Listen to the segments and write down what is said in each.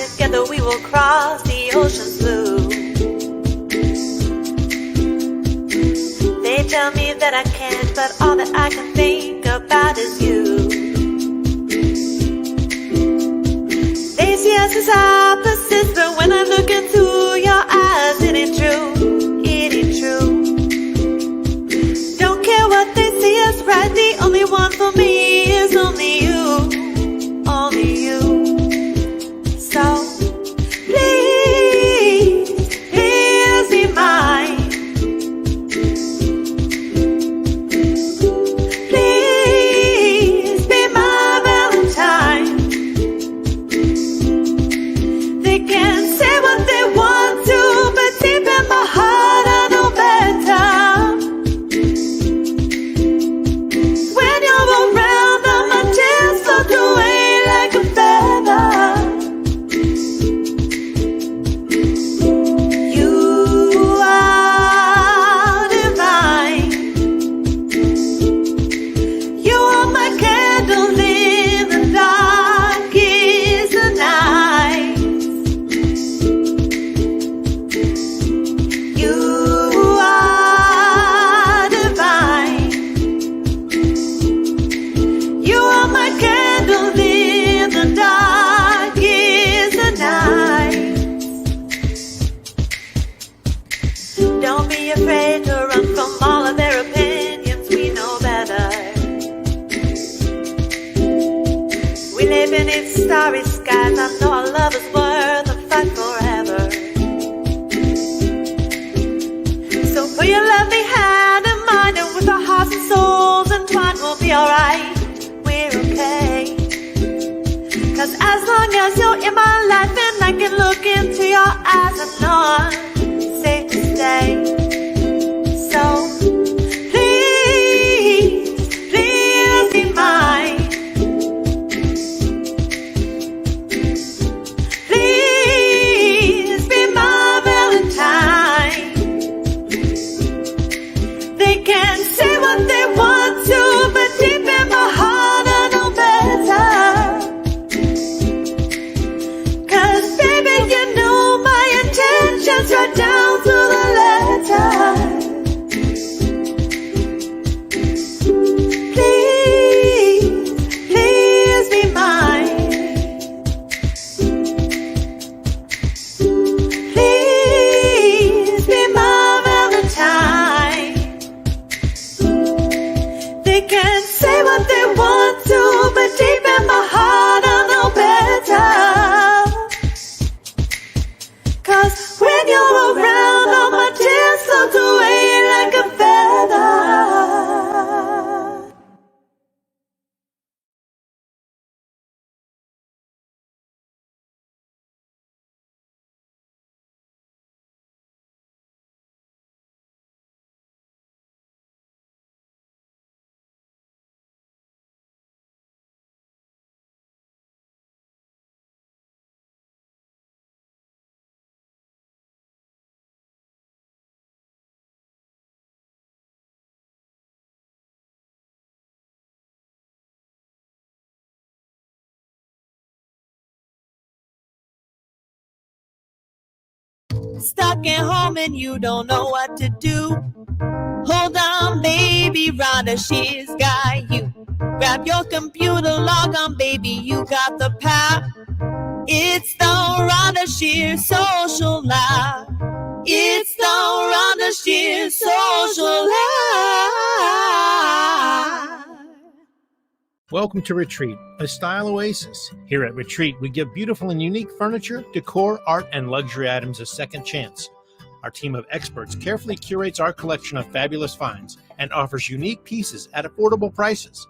together we will cross the ocean's blue. They tell me that I can't, but all that I can think about is you. They see us as opposites, but when I look into your eyes, it ain't true, it ain't true. Don't care what they see us right, the only one for me is only you, only you. So please, please be mine. Please be my Valentine. They can say what they want to, but deep in my heart I know better. When you're around, all my tears float away like a feather. You are divine. You are my candle in the darkest of nights. You are divine. You are my candle in the darkest of nights. Don't be afraid to run from all of their opinions, we know better. We live beneath starry skies, I know our love is worth a fight forever. So put your lovely hand in mine, and with our hearts and souls entwined, we'll be alright, we're okay. Cause as long as you're in my life and I can look into your eyes, I know I'm safe to stay. So please, please be mine. Please be my Valentine. They can say what they want to, but deep in my heart I know better. Cause baby, you know my intentions right down to the letter. Please, please be mine. Please be my Valentine. They can say what they want to, but deep in my heart I know better. Cause when you're around, all my tears float away like a feather. Stuck at home and you don't know what to do. Hold on, baby, Rhonda Shear's got you. Grab your computer, log on, baby, you got the power. It's the Rhonda Shear Social Live. It's the Rhonda Shear Social Live. Welcome to Retreat, a style oasis. Here at Retreat, we give beautiful and unique furniture, decor, art, and luxury items a second chance. Our team of experts carefully curates our collection of fabulous finds and offers unique pieces at affordable prices.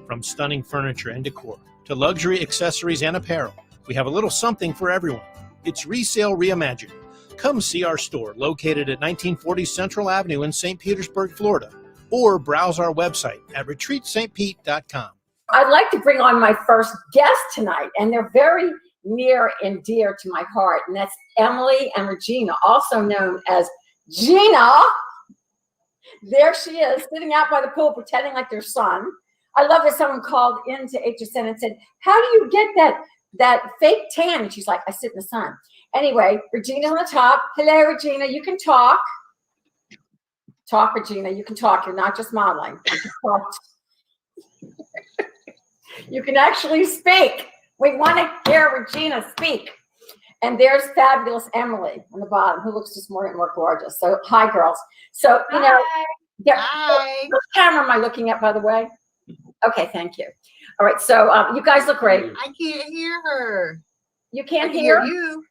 From stunning furniture and decor to luxury accessories and apparel, we have a little something for everyone. It's Resale Reimagined. Come see our store located at 1940 Central Avenue in St. Petersburg, Florida, or browse our website at retreatstpete.com. I'd like to bring on my first guest tonight, and they're very near and dear to my heart, and that's Emily and Regina, also known as Gina. There she is, sitting out by the pool, pretending like their son. I love that someone called into HSN and said, how do you get that that fake tan. And she's like, I sit in the sun. Anyway, Regina's on the top. Hello, Regina. You can talk. Talk, Regina. You can talk. You're not just modeling. You can talk. You can actually speak. We want to hear Regina speak. And there's fabulous Emily on the bottom, who looks just more and more gorgeous. So, hi, girls. So, you know, Hi. what camera am I looking at, by the way? Okay, thank you. All right, so you guys look great. I can't hear her. You I can't can hear? you.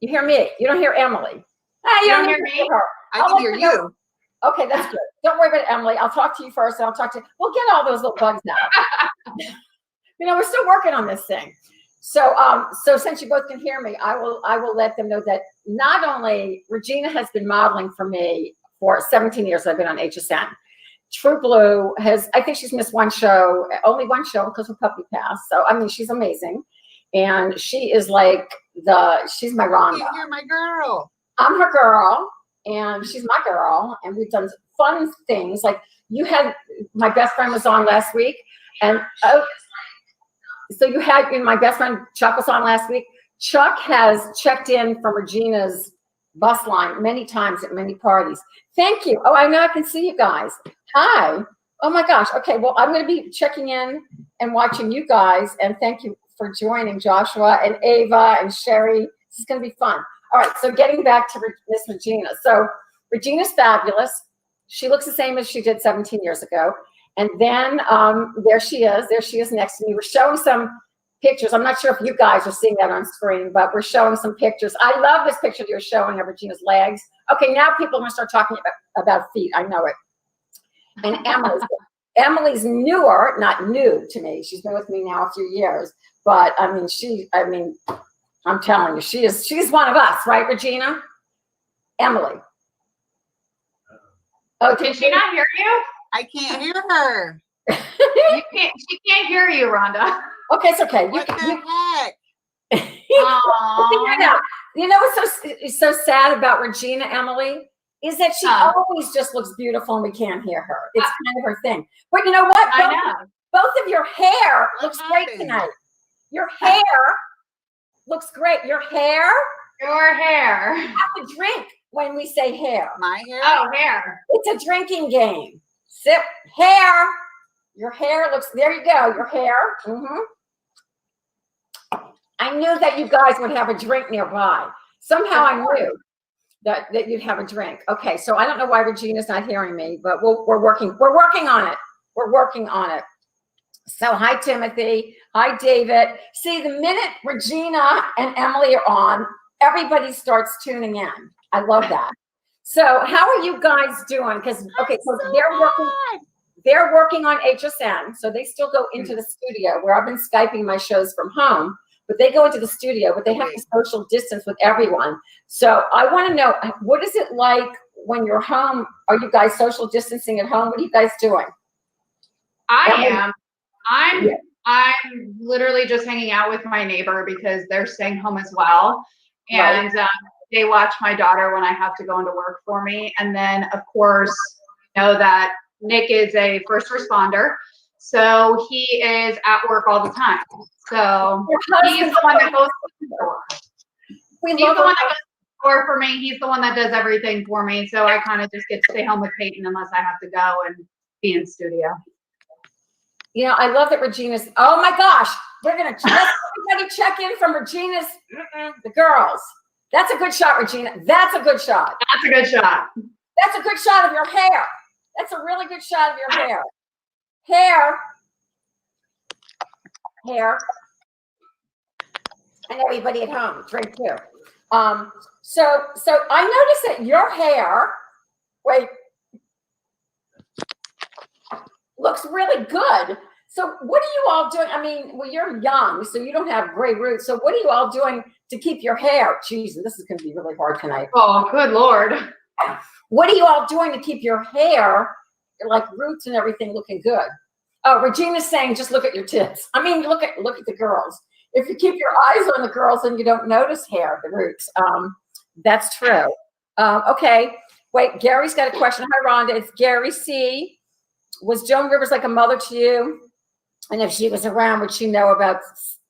You hear me. You don't hear Emily. You don't hear me? Her. I can hear you. Okay, that's good. Don't worry about Emily. I'll talk to you first, and I'll talk to you. We'll get all those little bugs out. You know, we're still working on this thing. So, so since you both can hear me, I will let them know that not only Regina has been modeling for me for 17 years. I've been on HSN. True Blue has, I think she's missed one show, only one show because her puppy passed. So, I mean, she's amazing. And she is like she's my Rhonda. You're my girl. I'm her girl, and she's my girl. And we've done fun things. Like my best friend was on last week. And so you had, my best friend Chuck was on last week. Chuck has checked in from Regina's bus line many times at many parties. Thank you. Oh, I know I can see you guys. Hi. Oh my gosh. Okay. Well, I'm going to be checking in and watching you guys. And thank you for joining, Joshua and Ava and Sherry. This is going to be fun. All right. So getting back to Miss Regina. So Regina's fabulous. She looks the same as she did 17 years ago. And then there she is. There she is next to me. We're showing some pictures. I'm not sure if you guys are seeing that on screen, but we're showing some pictures. I love this picture you're showing of Regina's legs. Okay, now people are going to start talking about feet. I know it. And Emily's newer, not new to me. She's been with me now a few years. But, I mean, I'm telling you, she's one of us, right, Regina? Emily. Oh, can she not hear you? I can't hear her. She can't hear you, Rhonda. Okay, it's okay. What the heck? Figure it out. You know what's so sad about Regina, Emily, is that she always just looks beautiful and we can't hear her. It's kind of her thing. But you know what? Both of your hair looks great tonight. Your hair looks great. Your hair. You have to drink when we say hair. My hair? Oh, hair. It's a drinking game. Sip hair. Your hair looks, there you go, your hair. I knew that you guys would have a drink nearby. Somehow I knew that you'd have a drink. Okay, so I don't know why Regina's not hearing me, but we're working on it. We're working on it. So hi, Timothy. Hi, David. See, the minute Regina and Emily are on, everybody starts tuning in. I love that. So how are you guys doing? Because, okay, so they're working on HSN, so they still go into the studio where I've been Skyping my shows from home, but they go into the studio, but they have to social distance with everyone. So I want to know, what is it like when you're home? Are you guys social distancing at home? What are you guys doing? I am. I'm literally just hanging out with my neighbor because they're staying home as well. And they watch my daughter when I have to go into work for me. And then, of course, you know that Nick is a first responder, so he is at work all the time. So he's the one that goes to the door. He's the one that goes to the door for me. He's the one that does everything for me. So I kind of just get to stay home with Peyton unless I have to go and be in studio. You know, I love that Regina's, oh my gosh, we're going to everybody check in from Regina's, the girls. That's a good shot, Regina. That's a good shot. That's a good shot. That's a good shot of your hair. That's a really good shot of your hair. Hair. And everybody at home, drink too. So I noticed that your hair, looks really good. So what are you all doing? I mean, well, you're young, so you don't have gray roots. So what are you all doing to keep your hair? Jeez, this is going to be really hard tonight. Oh, good Lord. What are you all doing to keep your hair, like roots and everything, looking good? Oh, Regina's saying, just look at your tits. I mean, look at the girls. If you keep your eyes on the girls, then you don't notice hair, the roots. That's true. Okay. Wait, Gary's got a question. Hi, Rhonda. It's Gary C. Was Joan Rivers like a mother to you? And if she was around, would she know about,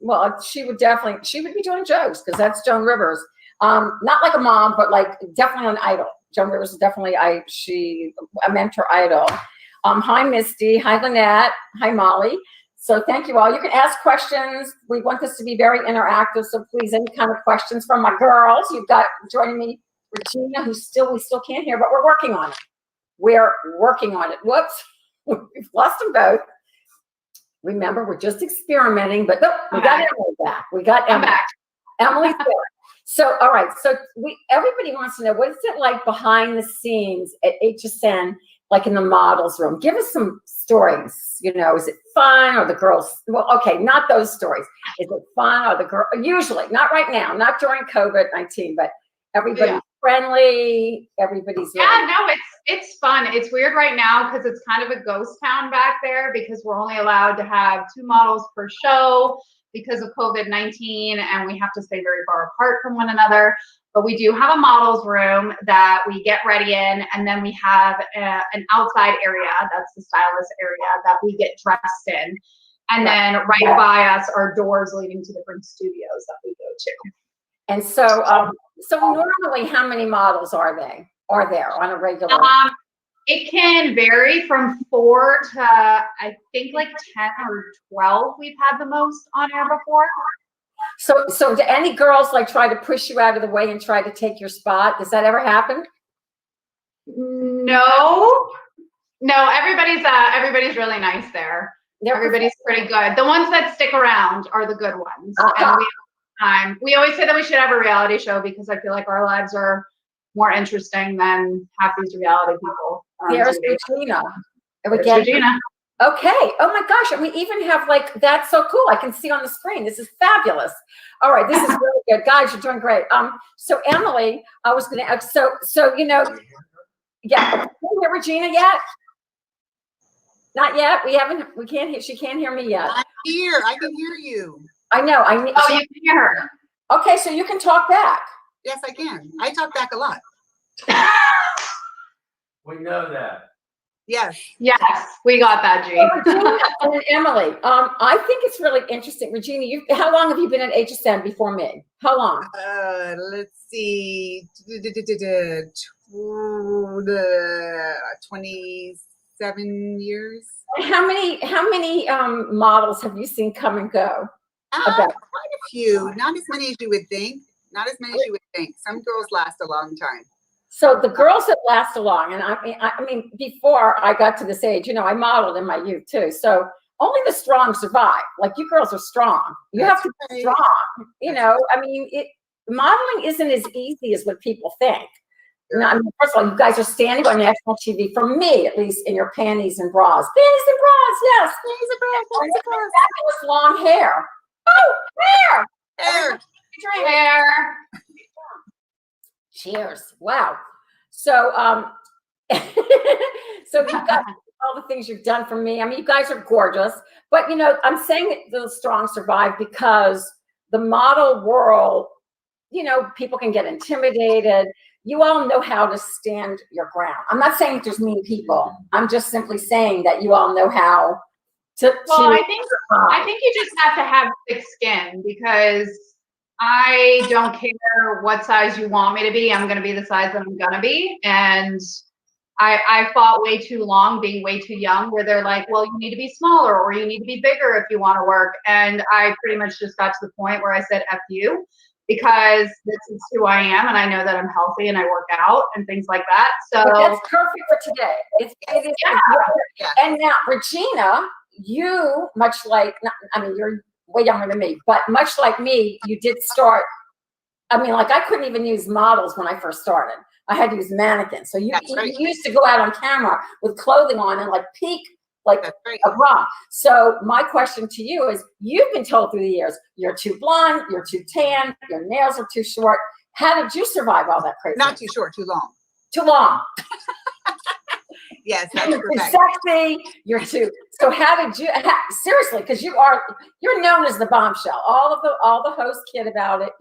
well, she would be doing jokes because that's Joan Rivers. Not like a mom, but like definitely an idol. Joan Rivers is definitely a mentor idol. Hi, Misty. Hi, Lynette. Hi, Molly. So thank you all. You can ask questions. We want this to be very interactive. So please, any kind of questions from my girls. You've got joining me, Regina, who we still can't hear, but we're working on it. We're working on it. Whoops. We've lost them both. Remember, we're just experimenting, but nope, we got Emily back. We got Emily. Emily's there. So, all right. So everybody wants to know, what is it like behind the scenes at HSN, like in the models room? Give us some stories. You know, is it fun? Or the girls, well, okay, not those stories. Is it fun? Or the girl, usually, not right now, not during COVID-19, but everybody's friendly. Everybody's no, it's fun. It's weird right now because it's kind of a ghost town back there because we're only allowed to have 2 models per show because of COVID-19, and we have to stay very far apart from one another. But we do have a models room that we get ready in, and then we have an outside area, that's the stylist area, that we get dressed in. And then right by us are doors leading to different studios that we go to. And so, so normally, how many models are there on a regular? It can vary from 4 to I think like 10 or 12. We've had the most on air before. So do any girls like try to push you out of the way and try to take your spot? Does that ever happen? No. Everybody's really nice there. Everybody's pretty good. The ones that stick around are the good ones. And we always say that we should have a reality show because I feel like our lives are more interesting than half these reality people. Here's Regina. Regina. Okay. Oh my gosh. And we even have like, that's so cool. I can see on the screen. This is fabulous. All right. This is really good. Guys, you're doing great. So Emily, I was going to, so, you know, yeah. Can you hear Regina yet? Not yet. We can't hear, she can't hear me yet. I'm here. I can hear you. I know. You can hear her. Okay. So you can talk back. Yes, I can. I talk back a lot. We know that. Yes. Yes, we got that, G. Regina and Emily, I think it's really interesting. Regina, how long have you been at HSN before me? How long? Let's see. 27 years. How many models have you seen come and go? Quite a few. Not as many as you would think. Some girls last a long time. So the girls that last along, and I mean, before I got to this age, you know, I modeled in my youth too. So only the strong survive. Like you girls are strong. You have to be strong. You know, I mean, modeling isn't as easy as what people think. You know, I mean, first of all, you guys are standing on national TV, for me at least, in your panties and bras. Panties and bras, yes. Panties and bras. Fabulous long hair. Oh, hair. Cheers. Wow. So, so you've got all the things you've done for me. I mean, you guys are gorgeous, but you know, I'm saying that the strong survive because the model world, you know, people can get intimidated. You all know how to stand your ground. I'm not saying there's mean people. I'm just simply saying that you all know how to. Well, I think you just have to have thick skin because I don't care what size you want me to be. I'm going to be the size that I'm going to be. And I fought way too long being way too young where they're like, well, you need to be smaller or you need to be bigger if you want to work. And I pretty much just got to the point where I said, F you, because this is who I am. And I know that I'm healthy and I work out and things like that. So but that's perfect for today. It is. Yeah. And now, Regina, you, much like, I mean, you're way younger than me, but much like me, you did start, I mean, like I couldn't even use models when I first started. I had to use mannequins. So you used to go out on camera with clothing on and like peek like a bra. So my question to you is, you've been told through the years, you're too blonde, you're too tan, your nails are too short. How did you survive all that crazy? Not too short, too long. Too long. Yes, that's you're correct. Too sexy. You're too. So how did you? Seriously, because you're known as the bombshell. All the hosts kid about it.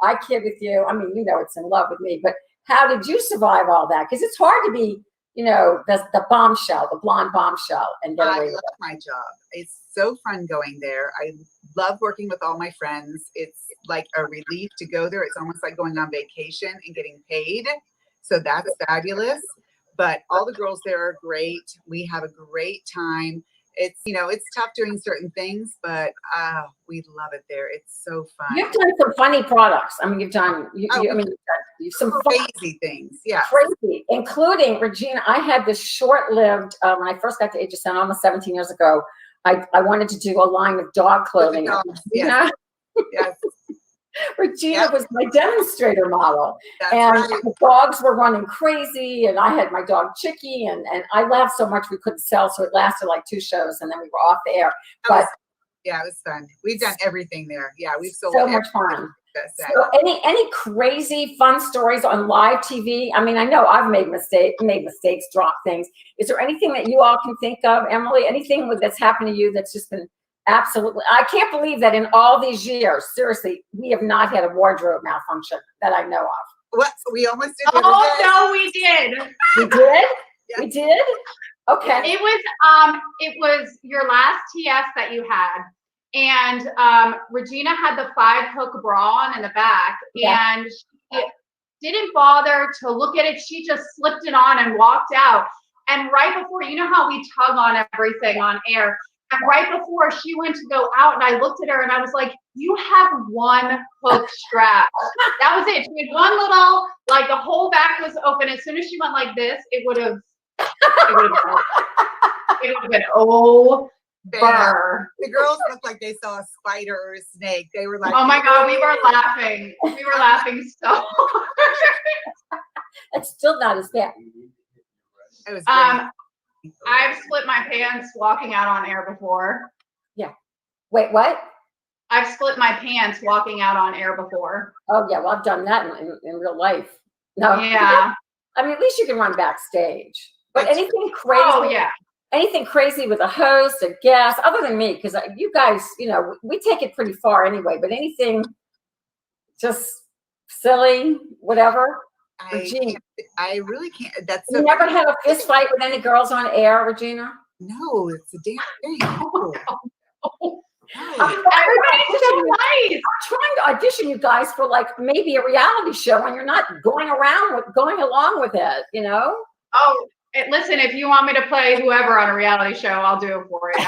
I kid with you. I mean, you know, it's in love with me. But how did you survive all that? Because it's hard to be, you know, the bombshell, the blonde bombshell, and get away with it. I love my job. It's so fun going there. I love working with all my friends. It's like a relief to go there. It's almost like going on vacation and getting paid. So that's fabulous. But all the girls there are great. We have a great time. It's, you know, it's tough doing certain things, but we love it there. It's so fun. You've done some funny products. I mean, you've done, some crazy things. Yeah. Crazy, including Regina. I had this short-lived, when I first got to Age of Sound almost 17 years ago, I wanted to do a line of dog clothing. Yes. Yes. Regina was my demonstrator model. That's and right. the dogs were running crazy, and I had my dog Chicky, and I laughed so much we couldn't sell, so it lasted like 2 shows, and then we were off the air. But yeah, it was fun. We've done everything there. Yeah, we've sold so much fun. So any crazy fun stories on live TV? I mean, I know I've made mistakes, dropped things. Is there anything that you all can think of, Emily? Anything that's happened to you that's just been absolutely? I can't believe that in all these years, seriously, we have not had a wardrobe malfunction that I know of. What? We almost did. Oh no, we did. We did. Yeah. We did. Okay. It was your last TS that you had. And Regina had the 5-hook bra on in the back, and she didn't bother to look at it. She just slipped it on and walked out. And right before, you know how we tug on everything on air, and right before she went to go out, and I looked at her and I was like, you have 1 hook strap. That was it. She had one little, like the whole back was open. As soon as she went like this, it would have been burr. The girls looked like they saw a spider or a snake. They were like, oh my God, we were laughing. We were laughing so hard. It's still not as bad. It was great. I've split my pants walking out on air before. Yeah. Wait, what? I've split my pants walking out on air before. Oh yeah, well I've done that in real life. No. Yeah. I mean, at least you can run backstage. But anything crazy? Oh yeah. Anything crazy with a host, a guest, other than me, because you guys, you know, we take it pretty far anyway. But anything, just silly, whatever. I really can't. That's you never had a fist fight with any girls on air, Regina? No, it's a damn thing. No. Everybody's so nice. I'm trying to audition you guys for like maybe a reality show, and you're not going along with it, you know? Oh, listen, if you want me to play whoever on a reality show, I'll do it for you.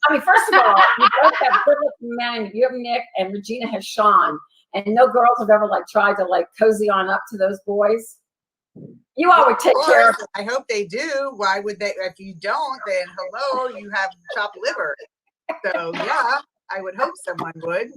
I mean, first of all, you both have good men. You have Nick, and Regina has Sean. And no girls have ever like tried to like cozy on up to those boys. You all would take care of. I hope they do. Why would they? If you don't, then hello, you have chopped liver. So yeah, I would hope someone would.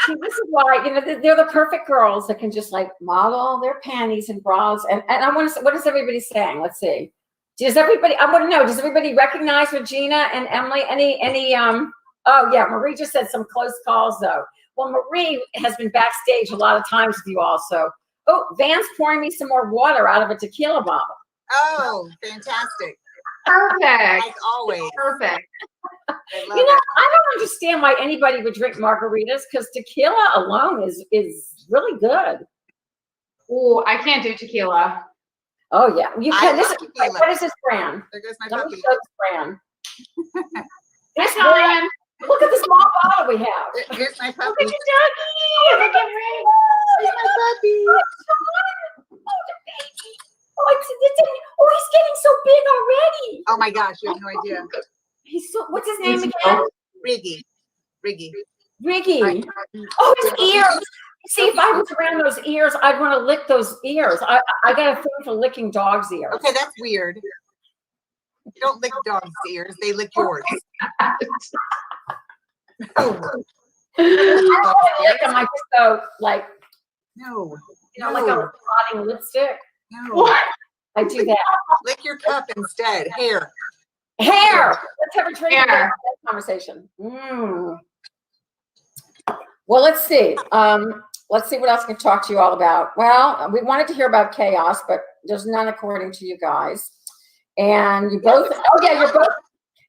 See, this is why, you know, they're the perfect girls that can just like model their panties and bras. And I want to. What is everybody saying? Let's see. Does everybody? I want to know. Does everybody recognize Regina and Emily? Any? Oh yeah, Marie just said some close calls though. Well, Marie has been backstage a lot of times with you also. Oh, Van's pouring me some more water out of a tequila bottle. Oh, fantastic. Perfect. Like always. Perfect. I don't understand why anybody would drink margaritas, because tequila alone is really good. Oh, I can't do tequila. Oh yeah, you can. What is this brand? There goes my Let me puppy. show this brand. This brand. Look at the small bottle we have. Here's my puppy. Look at your doggy. Look at Ray. Here's my puppy. Oh, the baby. Oh, he's getting so big already. Oh my gosh, you have no idea. He's so. What's his name again? Riggy. Riggy. Oh, his ears. See, if I was around those ears, I'd want to lick those ears. I got a thing for licking dogs' ears. Okay, that's weird. You don't lick dogs' ears; they lick yours. I don't want to lick them. I just go like, No. you know, like a rotting lipstick. No. What? I do that. Lick your cup instead. Hair. Hair. Let's have a drink. Hair. That conversation. Well, let's see. Let's see what else I can talk to you all about. Well, we wanted to hear about chaos, but there's none according to you guys. And you both. Oh yeah, you're both.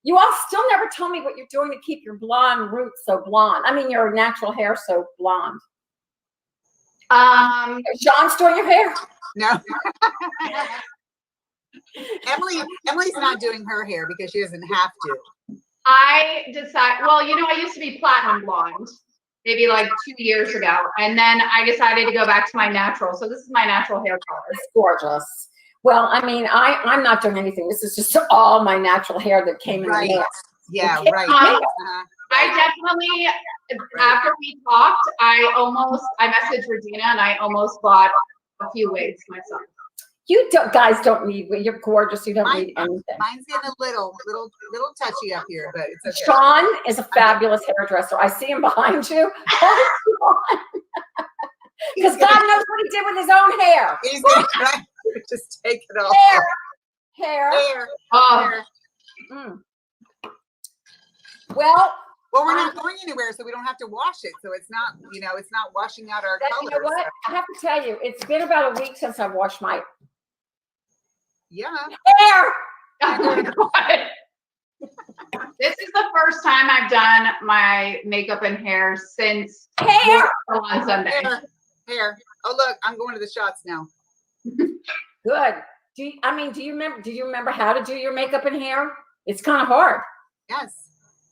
You all still never told me what you're doing to keep your blonde roots so blonde. I mean, your natural hair so blonde. Sean's doing your hair? No. Emily's not doing her hair because she doesn't have to. well, I used to be platinum blonde, maybe like 2 years ago. And then I decided to go back to my natural. So this is my natural hair color. It's gorgeous. Well, I mean, I'm not doing anything. This is just all my natural hair that came in the mail. Yeah, right. I definitely, after we talked, I messaged Regina and I almost bought a few wigs myself. You guys don't need, you're gorgeous. You don't need anything. Mine's getting a little touchy up here, but it's okay. Sean is a fabulous hairdresser. I see him behind you. Because God knows what he did with his own hair. He's going to try to just take it off. Hair. Oh. Mm. Well, we're not going anywhere, so we don't have to wash it. So it's not, it's not washing out our colors. You know what? I have to tell you, it's been about a week since I've washed my hair. Oh my God. This is the first time I've done my makeup and hair since hair on Sunday. Hair. Oh look, I'm going to the shots now. Good. Do you remember how to do your makeup and hair? It's kind of hard. Yes.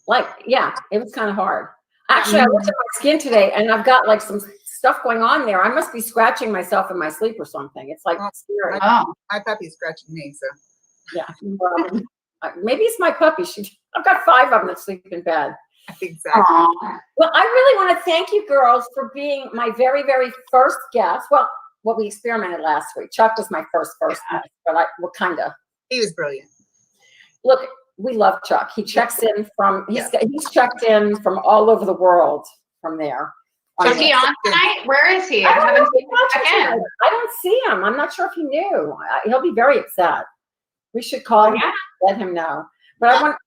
It was kind of hard. Actually, I looked at my skin today and I've got like some stuff going on there. I must be scratching myself in my sleep or something. It's like scary. My puppy's scratching me, so. Yeah. Maybe it's my puppy. I've got 5 of them that sleep in bed. Exactly. Well, I really want to thank you girls for being my very, very first guest. Well, we experimented last week. Chuck was my first guest, but kind of. He was brilliant. Look, we love Chuck. He checks in he's checked in from all over the world from there. Is he on tonight? Where is he? I haven't seen him again. I don't see him. I'm not sure if he knew. He'll be very upset. We should call him and let him know. But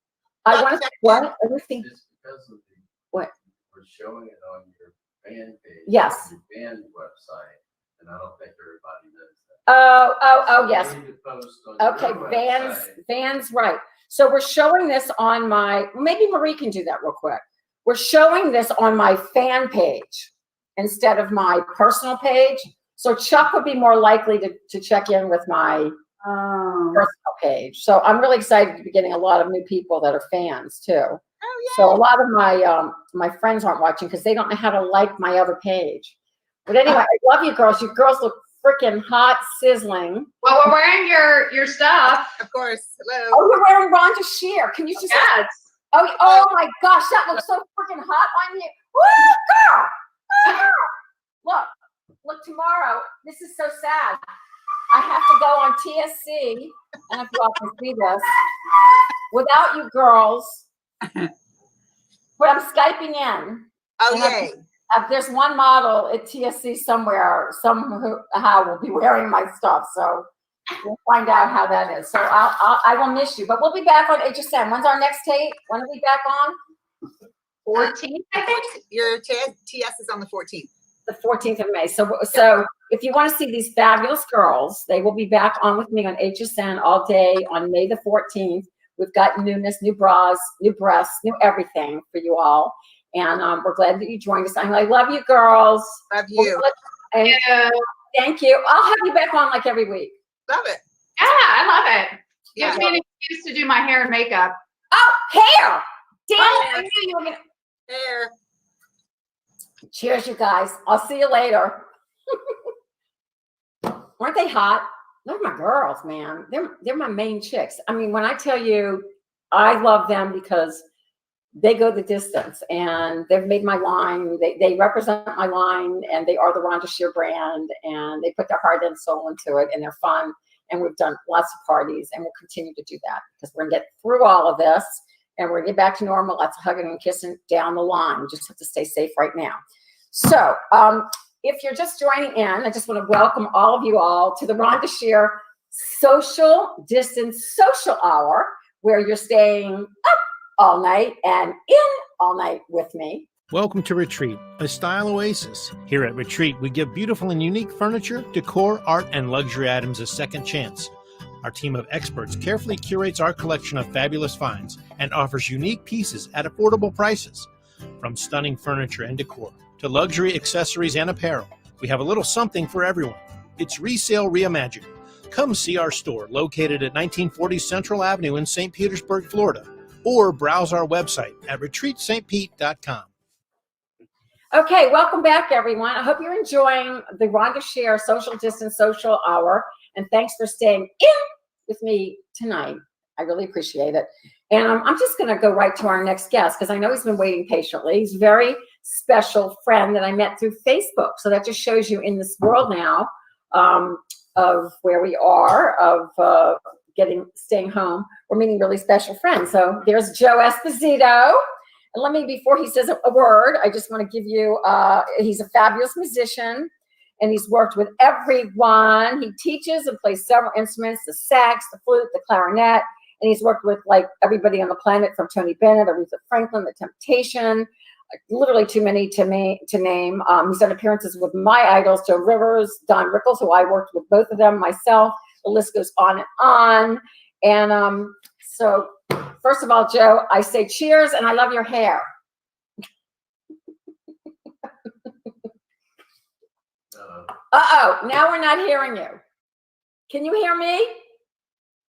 I want to what? Everything. What? We're showing it on your fan page. Yes. Your fan website, and I don't think everybody knows that. Oh, yes. Okay, Vans, right. So we're showing this on maybe Marie can do that real quick. We're showing this on my fan page instead of my personal page. So Chuck would be more likely to check in with my personal page. So I'm really excited to be getting a lot of new people that are fans too. Oh, yeah. So a lot of my friends aren't watching because they don't know how to like my other page. But anyway, I love you girls. You girls look freaking hot, sizzling. Well, we're wearing your stuff. Of course. Hello. Oh, you're wearing Rhonda Shear. Can you just? Yes. Oh my gosh, that looks so freaking hot on you. Woo, girl! Look, tomorrow, this is so sad. I have to go on TSC, and if you all can see this, without you girls, but I'm Skyping in. Oh, yay. There's one model at TSC somewhere, somehow will be wearing my stuff, so we'll find out how that is. So I will miss you, but we'll be back on HSN. When's our next tape? When are we back on? 14th, I think. Your TS is on the 14th. The 14th of May. So if you want to see these fabulous girls, they will be back on with me on HSN all day on May the 14th. We've got newness, new bras, new breasts, new everything for you all. And we're glad that you joined us. I love you girls. Love you. Thank you. I'll have you back on like every week. Love it. Yeah, I love it. Yeah. Gives me an excuse to do my hair and makeup. Oh, hair. Damn it. I knew you were going to. Hair. Cheers, you guys. I'll see you later. Aren't they hot? They're my girls, man. They're my main chicks. I mean, when I tell you I love them because they go the distance and they've made my line. They represent my line and they are the Rhonda Shear brand and they put their heart and soul into it and they're fun. And we've done lots of parties and we'll continue to do that because we're gonna get through all of this and we're gonna get back to normal. Lots of hugging and kissing down the line. We just have to stay safe right now. So if you're just joining in, I just want to welcome all of you all to the Rhonda Shear Social Distance Social Hour, where you're staying up all night and in all night with me. Welcome to Retreat, a style oasis. Here at Retreat, we give beautiful and unique furniture, decor, art, and luxury items a second chance. Our team of experts carefully curates our collection of fabulous finds and offers unique pieces at affordable prices. From stunning furniture and decor to luxury accessories and apparel, we have a little something for everyone. It's Resale Reimagined. Come see our store located at 1940 Central Avenue in St. Petersburg, Florida, or browse our website at retreatstpete.com. Okay, welcome back, everyone. I hope you're enjoying the Rhonda Shear Social Distance Social Hour, and thanks for staying in with me tonight. I really appreciate it. And I'm just going to go right to our next guest because I know he's been waiting patiently. He's a very special friend that I met through Facebook. So that just shows you in this world now of where we are, of staying home. We're meeting really special friends. So there's Joe Esposito. And let me, before he says a word, I just want to give you, he's a fabulous musician and he's worked with everyone. He teaches and plays several instruments, the sax, the flute, the clarinet. And he's worked with like everybody on the planet from Tony Bennett, Aretha Franklin, The Temptation, literally too many to name. He's done appearances with my idols, Joe Rivers, Don Rickles, who I worked with both of them myself. The list goes on and on. And so first of all, Joe, I say cheers and I love your hair. Uh-oh, now we're not hearing you. Can you hear me?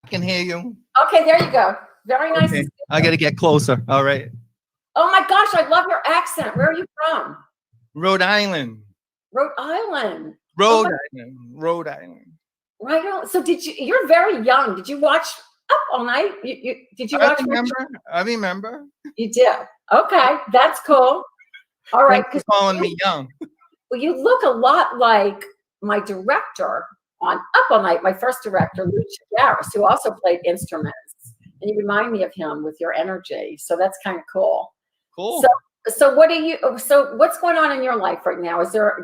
I can hear you. Okay, there you go. Very nice. Okay. I got to get closer. All right. Oh my gosh, I love your accent. Where are you from? Rhode Island. Rhode Island. Rhode Island. Rhode Island. Right on. So you're very young. Did you watch Up All Night? Did you watch? I remember. You did. Okay, that's cool. All right. Thanks for calling me young. Well, you look a lot like my director on Up All Night, my first director, Lucia Garris, who also played instruments. And you remind me of him with your energy. So that's kind of cool. Cool. So what's going on in your life right now? Is there a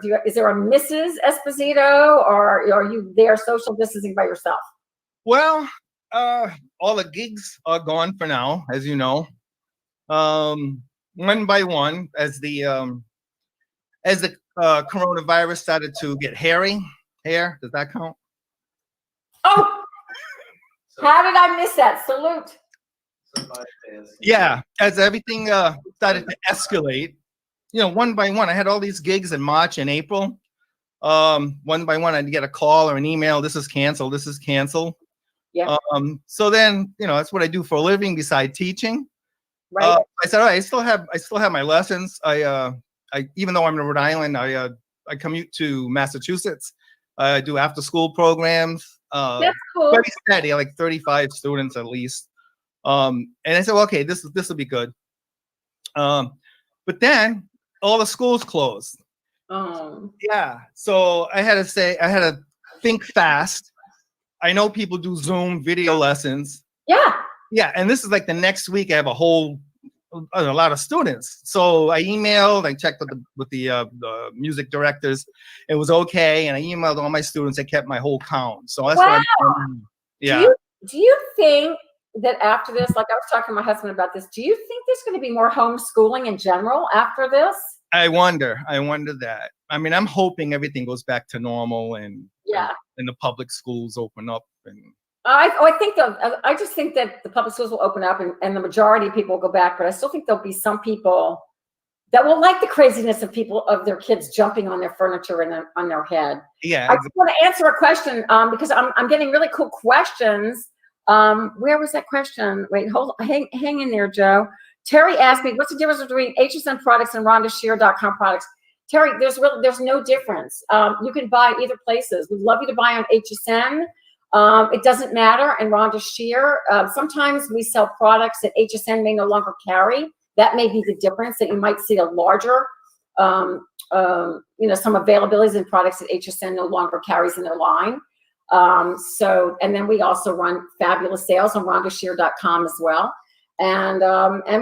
Mrs. Esposito, or are you there social distancing by yourself? Well, all the gigs are gone for now, as you know. One by one, as the coronavirus started to get hairy. Hair, does that count? Oh, how did I miss that? Salute. Yeah, as everything started to escalate, one by one, I had all these gigs in March and April. One by one, I'd get a call or an email. This is canceled. This is canceled. Yeah. So then, that's what I do for a living beside teaching. Right. I said, all right, I still have my lessons. I even though I'm in Rhode Island, I commute to Massachusetts. I do after school programs. That's cool. Pretty steady, like 35 students at least. And I said, well, okay, this will be good. But then all the schools closed. Yeah. So I had to think fast. I know people do Zoom video lessons. Yeah. Yeah. And this is like the next week I have a lot of students. So I emailed, I checked with the music directors. It was okay. And I emailed all my students. I kept my whole count. So that's what I'm doing. Yeah. Do you think that after this, like I was talking to my husband about this, do you think there's going to be more homeschooling in general after this? I wonder that. I mean, I'm hoping everything goes back to normal and the public schools open up. And I just think that the public schools will open up and the majority of people will go back, but I still think there'll be some people that will like the craziness of their kids jumping on their furniture and on their head. Yeah. I just want to answer a question because I'm getting really cool questions. Where was that question? Wait, hang in there, Joe. Terry asked me, what's the difference between HSN products and RhondaShear.com products? Terry, there's no difference. You can buy either places. We'd love you to buy on HSN. It doesn't matter. And Rhonda Shear, sometimes we sell products that HSN may no longer carry. That may be the difference, that you might see a larger, some availabilities in products that HSN no longer carries in their line. And then we also run fabulous sales on RhondaShear.com as well. And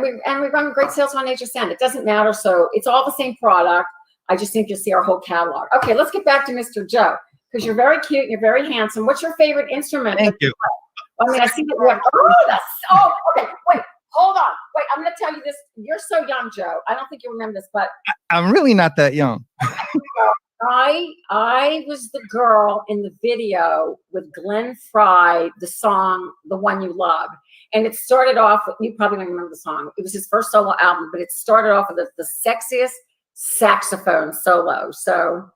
we run great sales on HSN. It doesn't matter. So it's all the same product. I just think you'll see our whole catalog. Okay, let's get back to Mr. Joe, because you're very cute and you're very handsome. What's your favorite instrument? Thank you. I mean, I see that you have, okay, wait, hold on. Wait, I'm going to tell you this. You're so young, Joe. I don't think you remember this, but I'm really not that young. I was the girl in the video with Glenn Fry, the song, The One You Love. And it started off, you probably don't remember the song. It was his first solo album, but it started off with the sexiest saxophone solo. So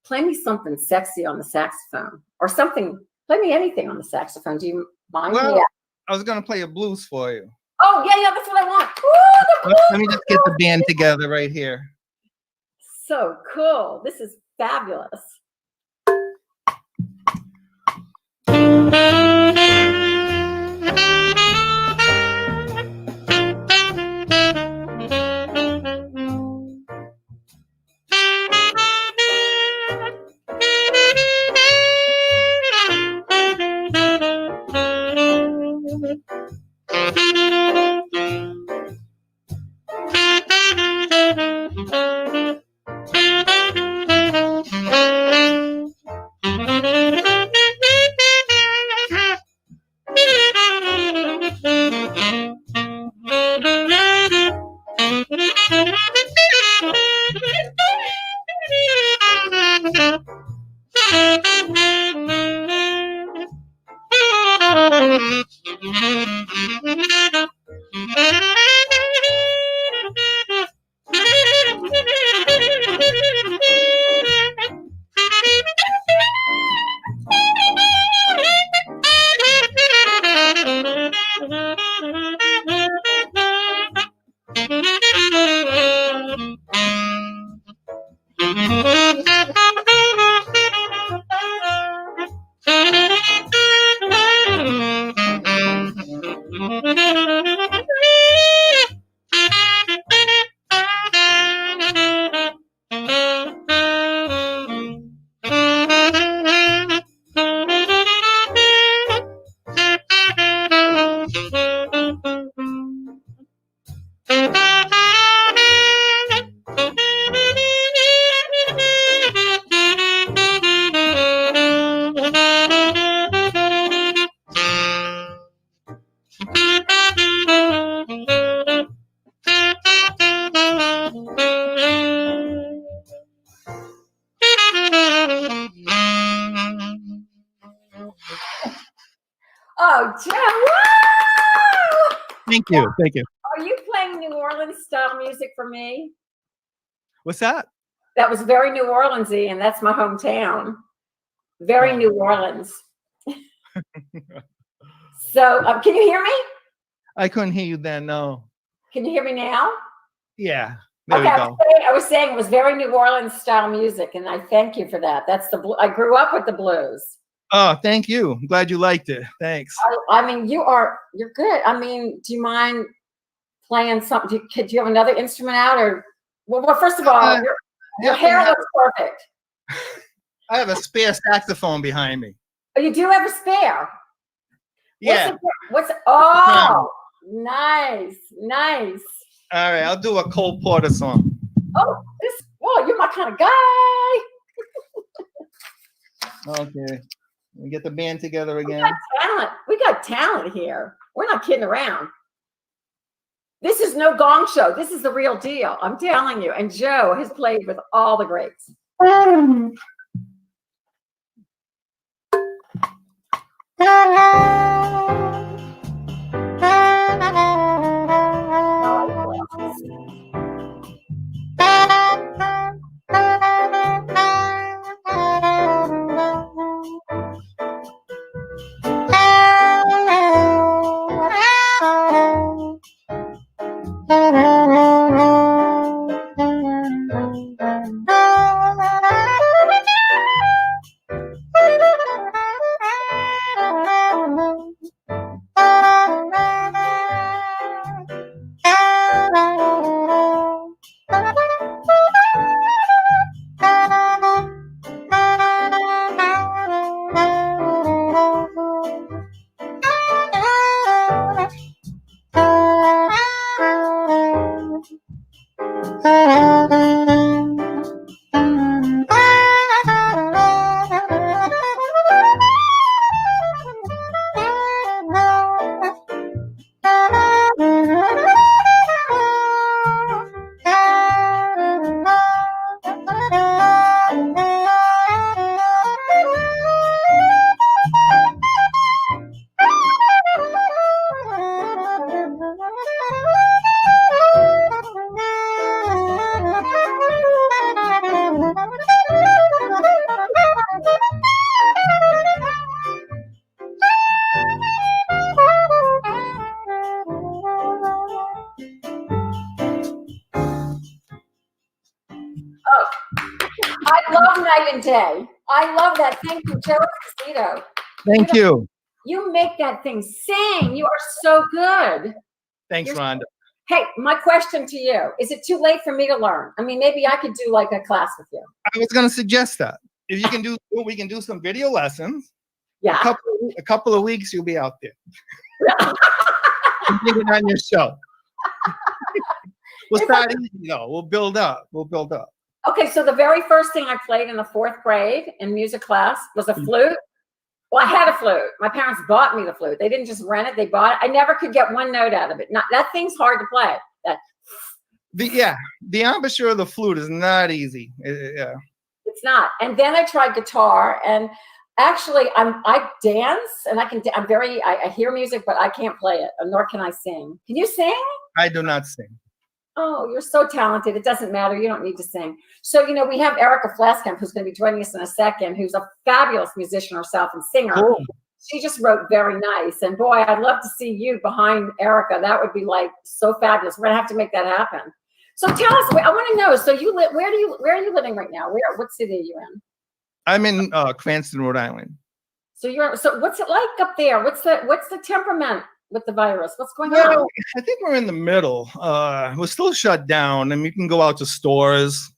play me something sexy on the saxophone or something. Play me anything on the saxophone. Do you mind? Well, Yeah. I was going to play a blues for you. Oh, yeah, that's what I want. Ooh, Let me just get the band together right here. so cool. This is fabulous. Oh, Joe! Woo! Thank you. Thank you. Are you playing New Orleans style music for me? What's that? That was very New Orleans-y, and that's my hometown. Very New Orleans. So, can you hear me? I couldn't hear you then. No. Can you hear me now? Yeah. There Okay, we go. I was saying it was very New Orleans style music, and I thank you for that. That's I grew up with the blues. Oh, thank you. I'm glad you liked it. Thanks. I mean, you're good. I mean, do you mind playing something? Do you have another instrument out, or well first of all, your hair looks perfect. I have a spare saxophone behind me. Oh, you do have a spare. Yeah. Oh, nice. All right, I'll do a Cole Porter song. Oh, you're my kind of guy. Okay. We get the band together again. We got talent here. We're not kidding around. This is no gong show. This is the real deal. I'm telling you. And Joe has played with all the greats. Oh, I love Night and Day. I love that. Thank you, Joe Esposito. Thank you. You make that thing sing. You are so good. Thanks, Rhonda. Hey, my question to you, is it too late for me to learn? I mean, maybe I could do like a class with you. I was going to suggest that. If you can do, we can do some video lessons. Yeah. A couple of weeks, you'll be out there. Thinking on your show. We'll start easy though. We'll build up. Okay, so the very first thing I played in the 4th grade in music class was a flute. Well, I had a flute. My parents bought me the flute. They didn't just rent it; they bought it. I never could get one note out of it. That thing's hard to play. The embouchure of the flute is not easy. Yeah, it's not. And then I tried guitar, and actually, I dance, and I hear music, but I can't play it, nor can I sing. Can you sing? I do not sing. Oh, you're so talented. It doesn't matter. You don't need to sing. So, we have Erika Flaskamp, who's going to be joining us in a second, who's a fabulous musician herself and singer. Cool. She just wrote very nice. And boy, I'd love to see you behind Erika. That would be like so fabulous. We're going to have to make that happen. So tell us, I want to know. So you live, where are you living right now? What city are you in? I'm in Cranston, Rhode Island. So what's it like up there? What's the temperament with the virus? What's going on? I think we're in the middle. We're still shut down. I mean, you can go out to stores.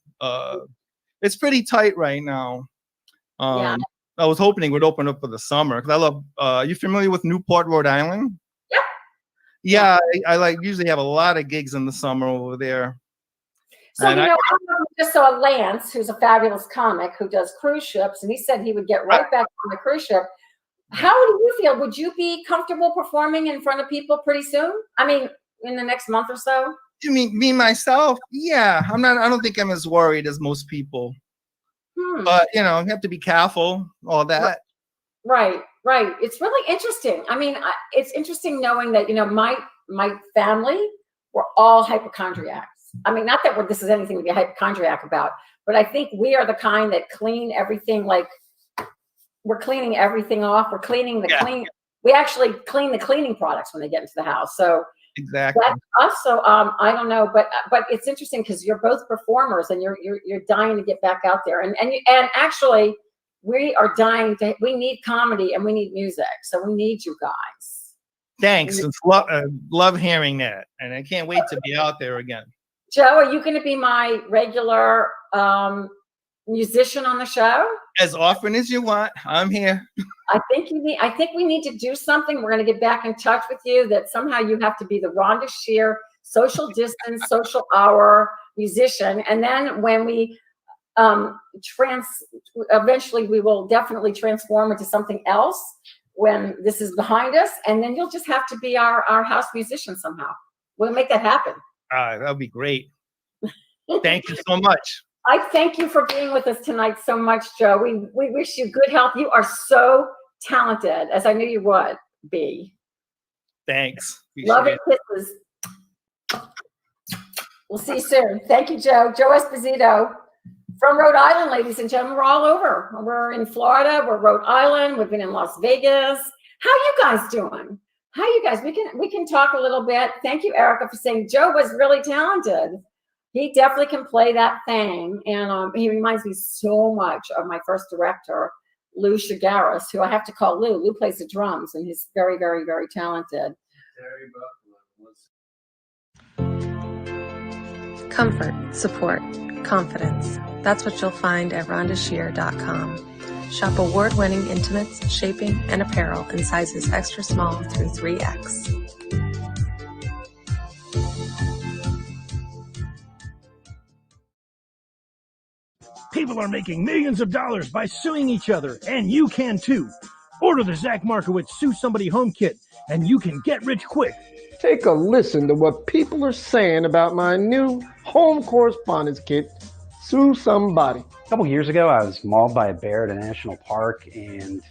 It's pretty tight right now. Yeah. I was hoping it would open up for the summer because I love. You familiar with Newport, Rhode Island? Yeah. Yeah, I usually have a lot of gigs in the summer over there. So I just saw Lance, who's a fabulous comic who does cruise ships, and he said he would get right back on the cruise ship. How do you feel? Would you be comfortable performing in front of people pretty soon? I mean, in the next month or so? You mean me, myself? Yeah, I don't think I'm as worried as most people. But, you have to be careful, all that. Right. It's really interesting. I mean, it's interesting knowing that, my family were all hypochondriacs. I mean, not that this is anything to be a hypochondriac about, but I think we are the kind that clean everything, like we're cleaning everything off. We're cleaning we actually clean the cleaning products when they get into the house. So exactly. That's also, I don't know, but it's interesting because you're both performers and you're dying to get back out there. And actually we are we need comedy and we need music. So we need you guys. Thanks. Love hearing that. And I can't wait to be out there again. Joe, are you going to be my regular musician on the show? As often as you want. I'm here. I think we need to do something. We're going to get back in touch with you that somehow you have to be the Rhonda Shear social distance, social hour musician. And then when we eventually we will definitely transform into something else when this is behind us. And then you'll just have to be our house musician somehow. We'll make that happen. That'll be great. Thank you so much. I thank you for being with us tonight so much, Joe. We wish you good health. You are so talented, as I knew you would be. Thanks. Love and kisses. We'll see you soon. Thank you, Joe. Joe Esposito from Rhode Island, ladies and gentlemen. We're all over. We're in Florida. We're Rhode Island. We've been in Las Vegas. How you guys doing? We can talk a little bit. Thank you, Erika, for saying Joe was really talented. He definitely can play that thing. And he reminds me so much of my first director, Lou Shigaris, who I have to call Lou. Lou plays the drums, and he's very, very, very talented. Comfort, support, confidence. That's what you'll find at rhondashear.com. Shop award-winning intimates, shaping, and apparel in sizes extra small through 3X. People are making millions of dollars by suing each other, and you can too. Order the Zach Markowitz Sue Somebody Home Kit, and you can get rich quick. Take a listen to what people are saying about my new home correspondence kit, Sue Somebody. A couple years ago, I was mauled by a bear at a national park, and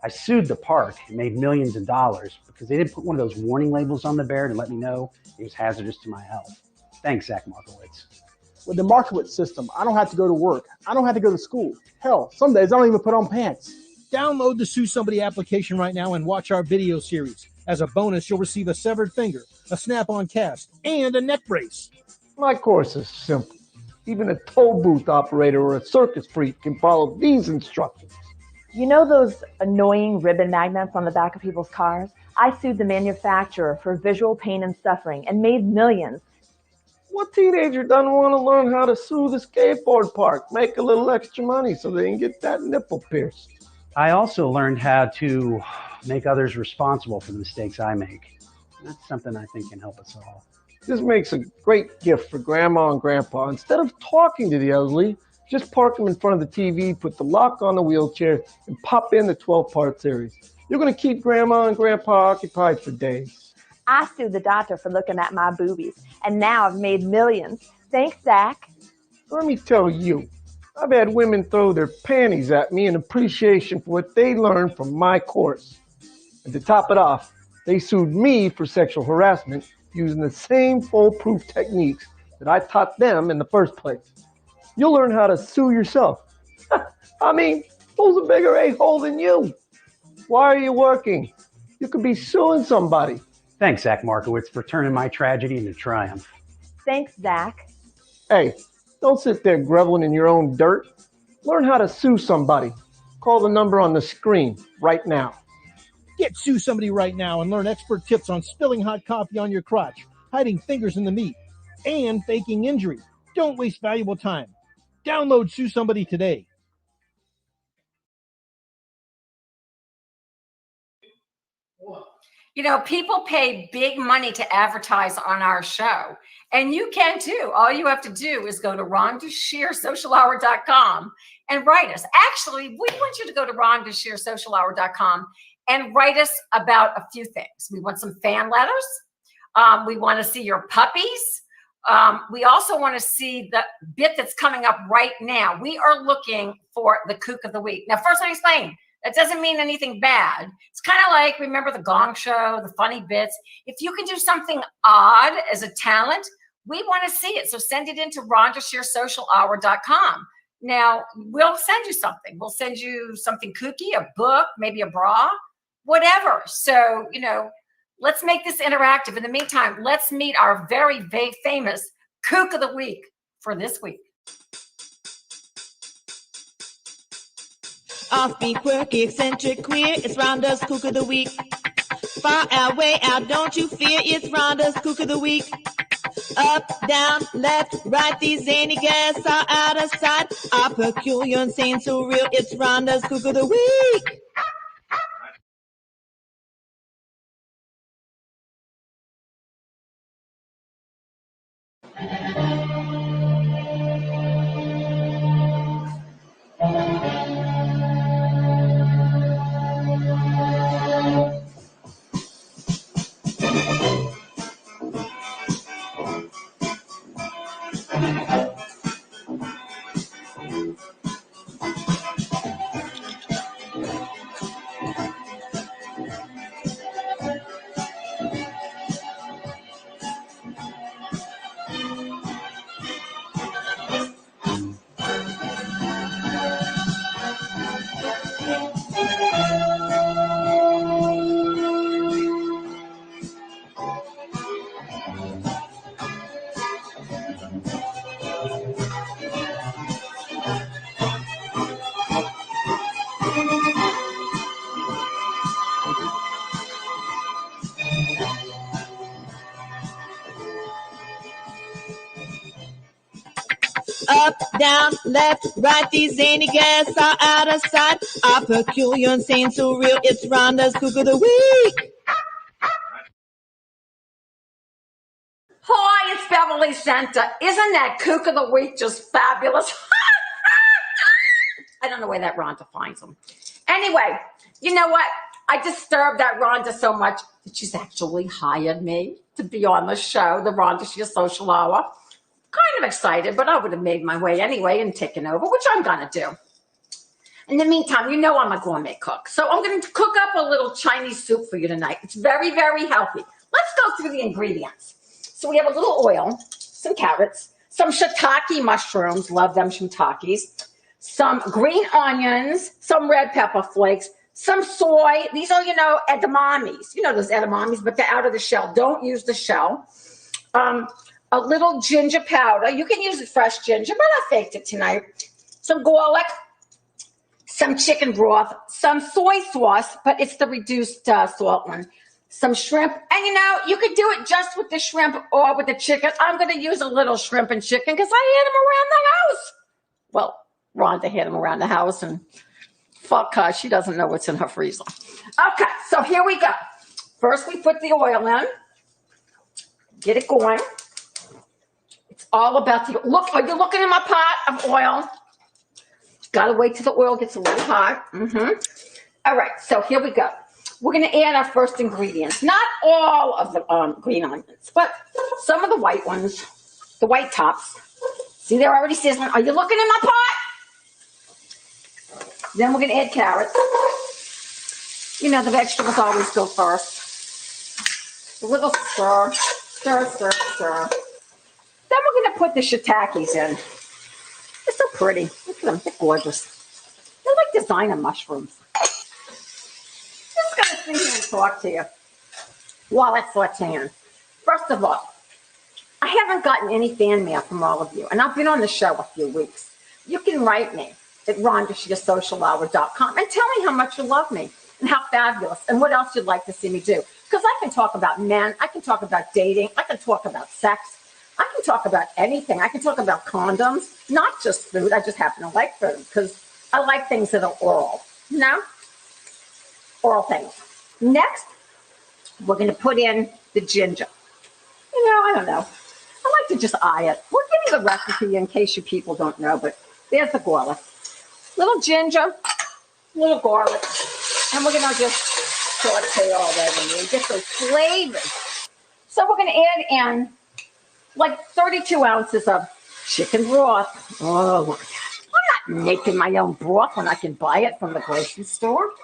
I sued the park and made millions of dollars because they didn't put one of those warning labels on the bear to let me know it was hazardous to my health. Thanks, Zach Markowitz. With the Markowitz system, I don't have to go to work. I don't have to go to school. Hell, some days I don't even put on pants. Download the Sue Somebody application right now and watch our video series. As a bonus, you'll receive a severed finger, a snap-on cast, and a neck brace. My course is simple. Even a toll booth operator or a circus freak can follow these instructions. You know those annoying ribbon magnets on the back of people's cars? I sued the manufacturer for visual pain and suffering and made millions. What teenager doesn't want to learn how to sue the skateboard park, make a little extra money so they can get that nipple pierced? I also learned how to make others responsible for the mistakes I make. That's something I think can help us all. This makes a great gift for Grandma and Grandpa. Instead of talking to the elderly, just park them in front of the TV, put the lock on the wheelchair, and pop in the 12-part series. You're going to keep Grandma and Grandpa occupied for days. I sued the doctor for looking at my boobies, and now I've made millions. Thanks, Zach. Let me tell you, I've had women throw their panties at me in appreciation for what they learned from my course. And to top it off, they sued me for sexual harassment using the same foolproof techniques that I taught them in the first place. You'll learn how to sue yourself. I mean, who's a bigger a-hole than you? Why are you working? You could be suing somebody. Thanks, Zach Markowitz, for turning my tragedy into triumph. Thanks, Zach. Hey, don't sit there groveling in your own dirt. Learn how to sue somebody. Call the number on the screen right now. Get Sue Somebody right now and learn expert tips on spilling hot coffee on your crotch, hiding fingers in the meat, and faking injury. Don't waste valuable time. Download Sue Somebody today. You know, people pay big money to advertise on our show, and you can too. All you have to do is go to RhondaShearSocialHour.com and write us. Actually, we want you to go to RhondaShearSocialHour.com and write us about a few things. We want some fan letters. We want to see your puppies. We also want to see the bit that's coming up right now. We are looking for the kook of the week. Now, first let me explain. That doesn't mean anything bad. It's kind of like, remember the Gong Show, the funny bits. If you can do something odd as a talent, we want to see it. So send it into RhondaShearSocialHour.com. Now, we'll send you something. We'll send you something kooky, a book, maybe a bra, whatever. So, you know, let's make this interactive. In the meantime, let's meet our very famous kook of the week for this week. Offbeat, quirky, eccentric, queer, it's Rhonda's Kook of the Week. Far out, way out, don't you fear, it's Rhonda's Kook of the Week. Up, down, left, right, these zany guests are out of sight. Are peculiar, insane, so real, it's Rhonda's Kook of the Week. Up, down, left, right, these zany guests are out of sight. Are peculiar, insane, so real, it's Rhonda's Kook of the Week. Hi, it's Beverly Center. Isn't that kook of the week just fabulous? I don't know where that Rhonda finds them. Anyway, you know what? I disturbed that Rhonda so much that she's actually hired me to be on the show, the Rhonda Shear Social Hour. Kind of excited, but I would have made my way anyway and taken over, which I'm going to do. In the meantime, you know I'm a gourmet cook. So I'm going to cook up a little Chinese soup for you tonight. It's very, very healthy. Let's go through the ingredients. So we have a little oil, some carrots, some shiitake mushrooms, love them shiitakes, some green onions, some red pepper flakes, some soy. These are, you know, edamames. You know those edamames, but they're out of the shell. Don't use the shell. a little ginger powder. You can use fresh ginger, but I faked it tonight. Some garlic, some chicken broth, some soy sauce, but it's the reduced salt one. Some shrimp, and you could do it just with the shrimp or with the chicken. I'm going to use a little shrimp and chicken because I had them around the house. Well, Rhonda had them around the house, and fuck her, she doesn't know what's in her freezer. Okay, so here we go. First, we put the oil in. Get it going. It's all about the look. Are you looking in my pot of oil? Got to wait till the oil gets a little hot. All right, so here we go. We're going to add our first ingredients. Not all of the green onions, but some of the white ones, the white tops. See, they're already sizzling. Are you looking in my pot? Then we're going to add carrots. The vegetables always go first. A little stir, stir, stir, stir. Then we're going to put the shiitakes in. They're so pretty. Look at them. They're gorgeous. They're like designer mushrooms. Just going to sit here and talk to you while it's sauteing. First of all, I haven't gotten any fan mail from all of you, and I've been on the show a few weeks. You can write me at RhondaShearSocialHour.com and tell me how much you love me and how fabulous and what else you'd like to see me do. Because I can talk about men, I can talk about dating, I can talk about sex, I can talk about anything. I can talk about condoms, not just food. I just happen to like food because I like things that are oral, oral things. Next, we're going to put in the ginger. I don't know. I like to just eye it. We'll give you the recipe in case you people don't know, but there's the garlic. Little ginger, little garlic, and we're going to just saute all that in and get those flavors. So we're going to add in like 32 ounces of chicken broth. Oh, look at that. I'm not making my own broth when I can buy it from the grocery store.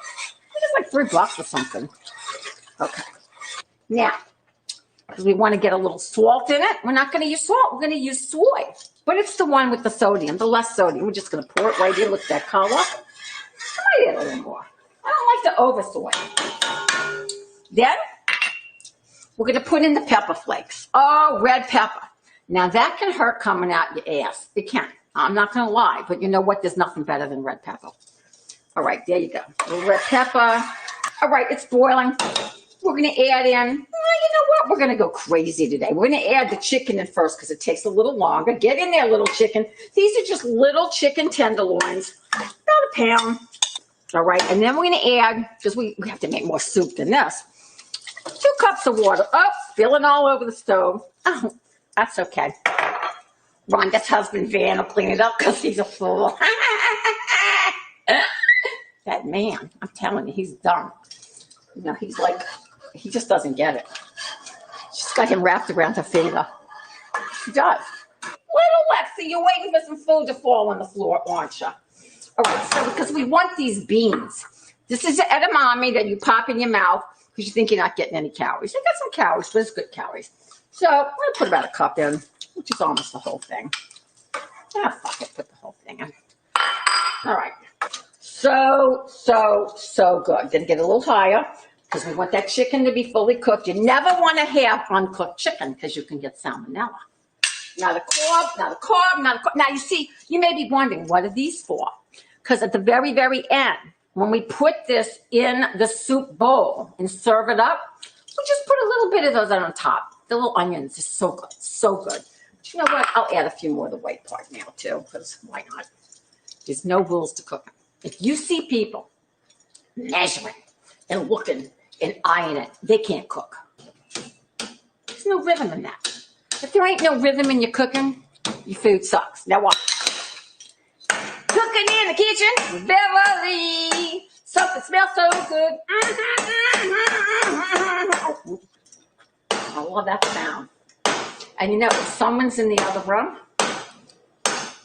It's like $3 or something. Okay. Now, because we want to get a little salt in it, we're not going to use salt. We're going to use soy. But it's the one with the sodium, the less sodium. We're just going to pour it right in. Look at that color. I might add a little more. I don't like to over soy. Then we're going to put in the pepper flakes. Oh, red pepper. Now that can hurt coming out your ass. It can. I'm not going to lie, but you know what? There's nothing better than red pepper. All right, there you go. A little red pepper. All right, it's boiling. We're going to add in, you know what? We're going to go crazy today. We're going to add the chicken in first because it takes a little longer. Get in there, little chicken. These are just little chicken tenderloins, about a pound. All right, and then we're going to add, because we have to make more soup than this, 2 cups of water. Oh, spilling all over the stove. Oh, that's okay. Rhonda's husband, Van, will clean it up because he's a fool. That man, I'm telling you, he's dumb. He's like, he just doesn't get it. She's got him wrapped around her finger. She does. Little Lexi, you're waiting for some food to fall on the floor, aren't you? All right, so because we want these beans. This is the edamame that you pop in your mouth because you think you're not getting any calories. They got some calories, but it's good calories. So I'm going to put about a cup in, which is almost the whole thing. Ah, fuck it, put the whole thing in. All right. So good. Then get a little higher because we want that chicken to be fully cooked. You never want to have uncooked chicken because you can get salmonella. Not a carb, not a carb, not a carb. Now, you see, you may be wondering, what are these for? Because at the very, very end, when we put this in the soup bowl and serve it up, we just put a little bit of those on top. The little onions is so good, so good. But you know what? I'll add a few more of the white part now, too, because why not? There's no rules to cooking. If you see people measuring and looking and eyeing it, they can't cook. There's no rhythm in that. If there ain't no rhythm in your cooking, your food sucks. Now watch. Cooking in the kitchen with Beverly. Something smells so good. I love that sound. And you know, if someone's in the other room,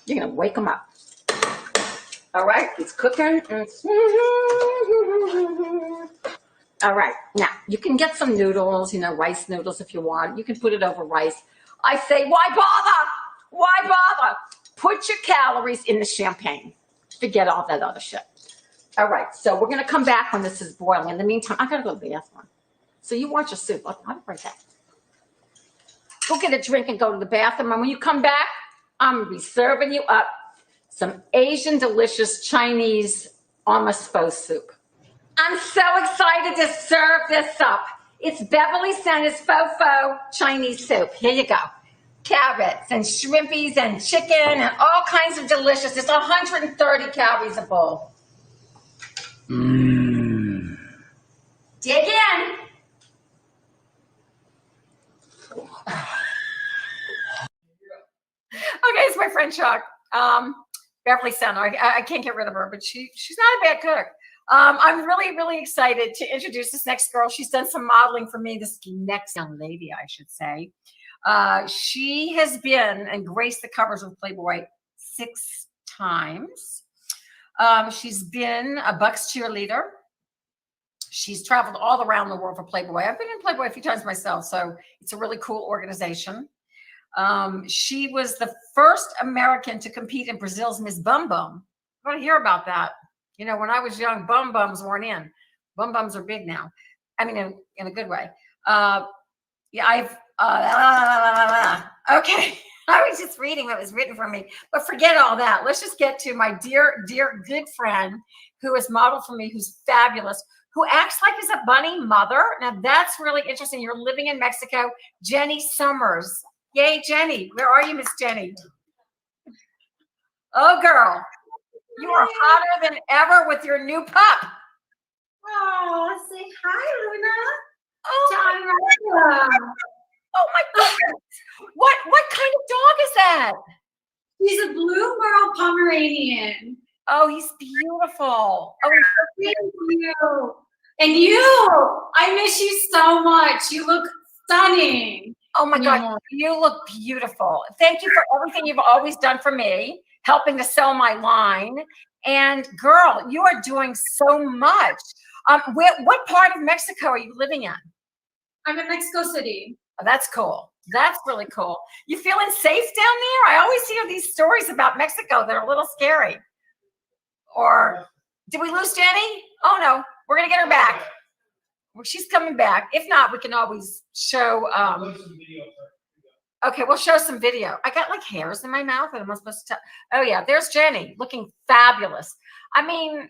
you're going to wake them up. All right, it's cooking. All right, now you can get some noodles, rice noodles if you want. You can put it over rice. I say, why bother? Why bother? Put your calories in the champagne. Forget all that other shit. All right, so we're going to come back when this is boiling. In the meantime, I got to go to the bathroom. So you watch your soup. I'll be right back. Go get a drink and go to the bathroom. And when you come back, I'm going to be serving you up some Asian delicious Chinese esposito soup. I'm so excited to serve this up. It's Beverly Center's Fofo Chinese soup. Here you go. Carrots and shrimpies and chicken and all kinds of delicious. It's 130 calories a bowl. Dig in. Okay, it's my friend Chuck. Beverly Center. I can't get rid of her, but she's not a bad cook. I'm really, really excited to introduce this next girl. She's done some modeling for me. This next young lady, I should say. She has been and graced the covers of Playboy 6 times. She's been a Bucks cheerleader. She's traveled all around the world for Playboy. I've been in Playboy a few times myself, so it's a really cool organization. She was the first American to compete in Brazil's Miss Bum Bum. I want to hear about that. You know, when I was young, bum bums weren't in. Bum bums are big now. I mean, in a good way. Yeah, okay. I was just reading what was written for me, but forget all that. Let's just get to my dear, dear, good friend who has modeled for me, who's fabulous, who acts like he's a bunny mother. Now that's really interesting. You're living in Mexico. Jeni Summers. Yay, Jeni. Where are you, Miss Jeni? Oh, girl. You are hotter than ever with your new pup. Oh, say hi, Luna. Oh, oh my goodness. What kind of dog is that? He's a blue Merle Pomeranian. Oh, he's beautiful. Oh, thank you. And you, I miss you so much. You look stunning. Oh my God, you look beautiful. Thank you for everything you've always done for me, helping to sell my line. And girl, you are doing so much. What part of Mexico are you living in? I'm in Mexico City. Oh, that's cool. That's really cool. You feeling safe down there? I always hear these stories about Mexico that are a little scary. Or did we lose Jeni? Oh no, we're gonna get her back. Well, she's coming back. If not, we can always show. Okay, we'll show some video. I got like hairs in my mouth. Am I supposed to tell? Oh yeah, there's Jeni looking fabulous. I mean,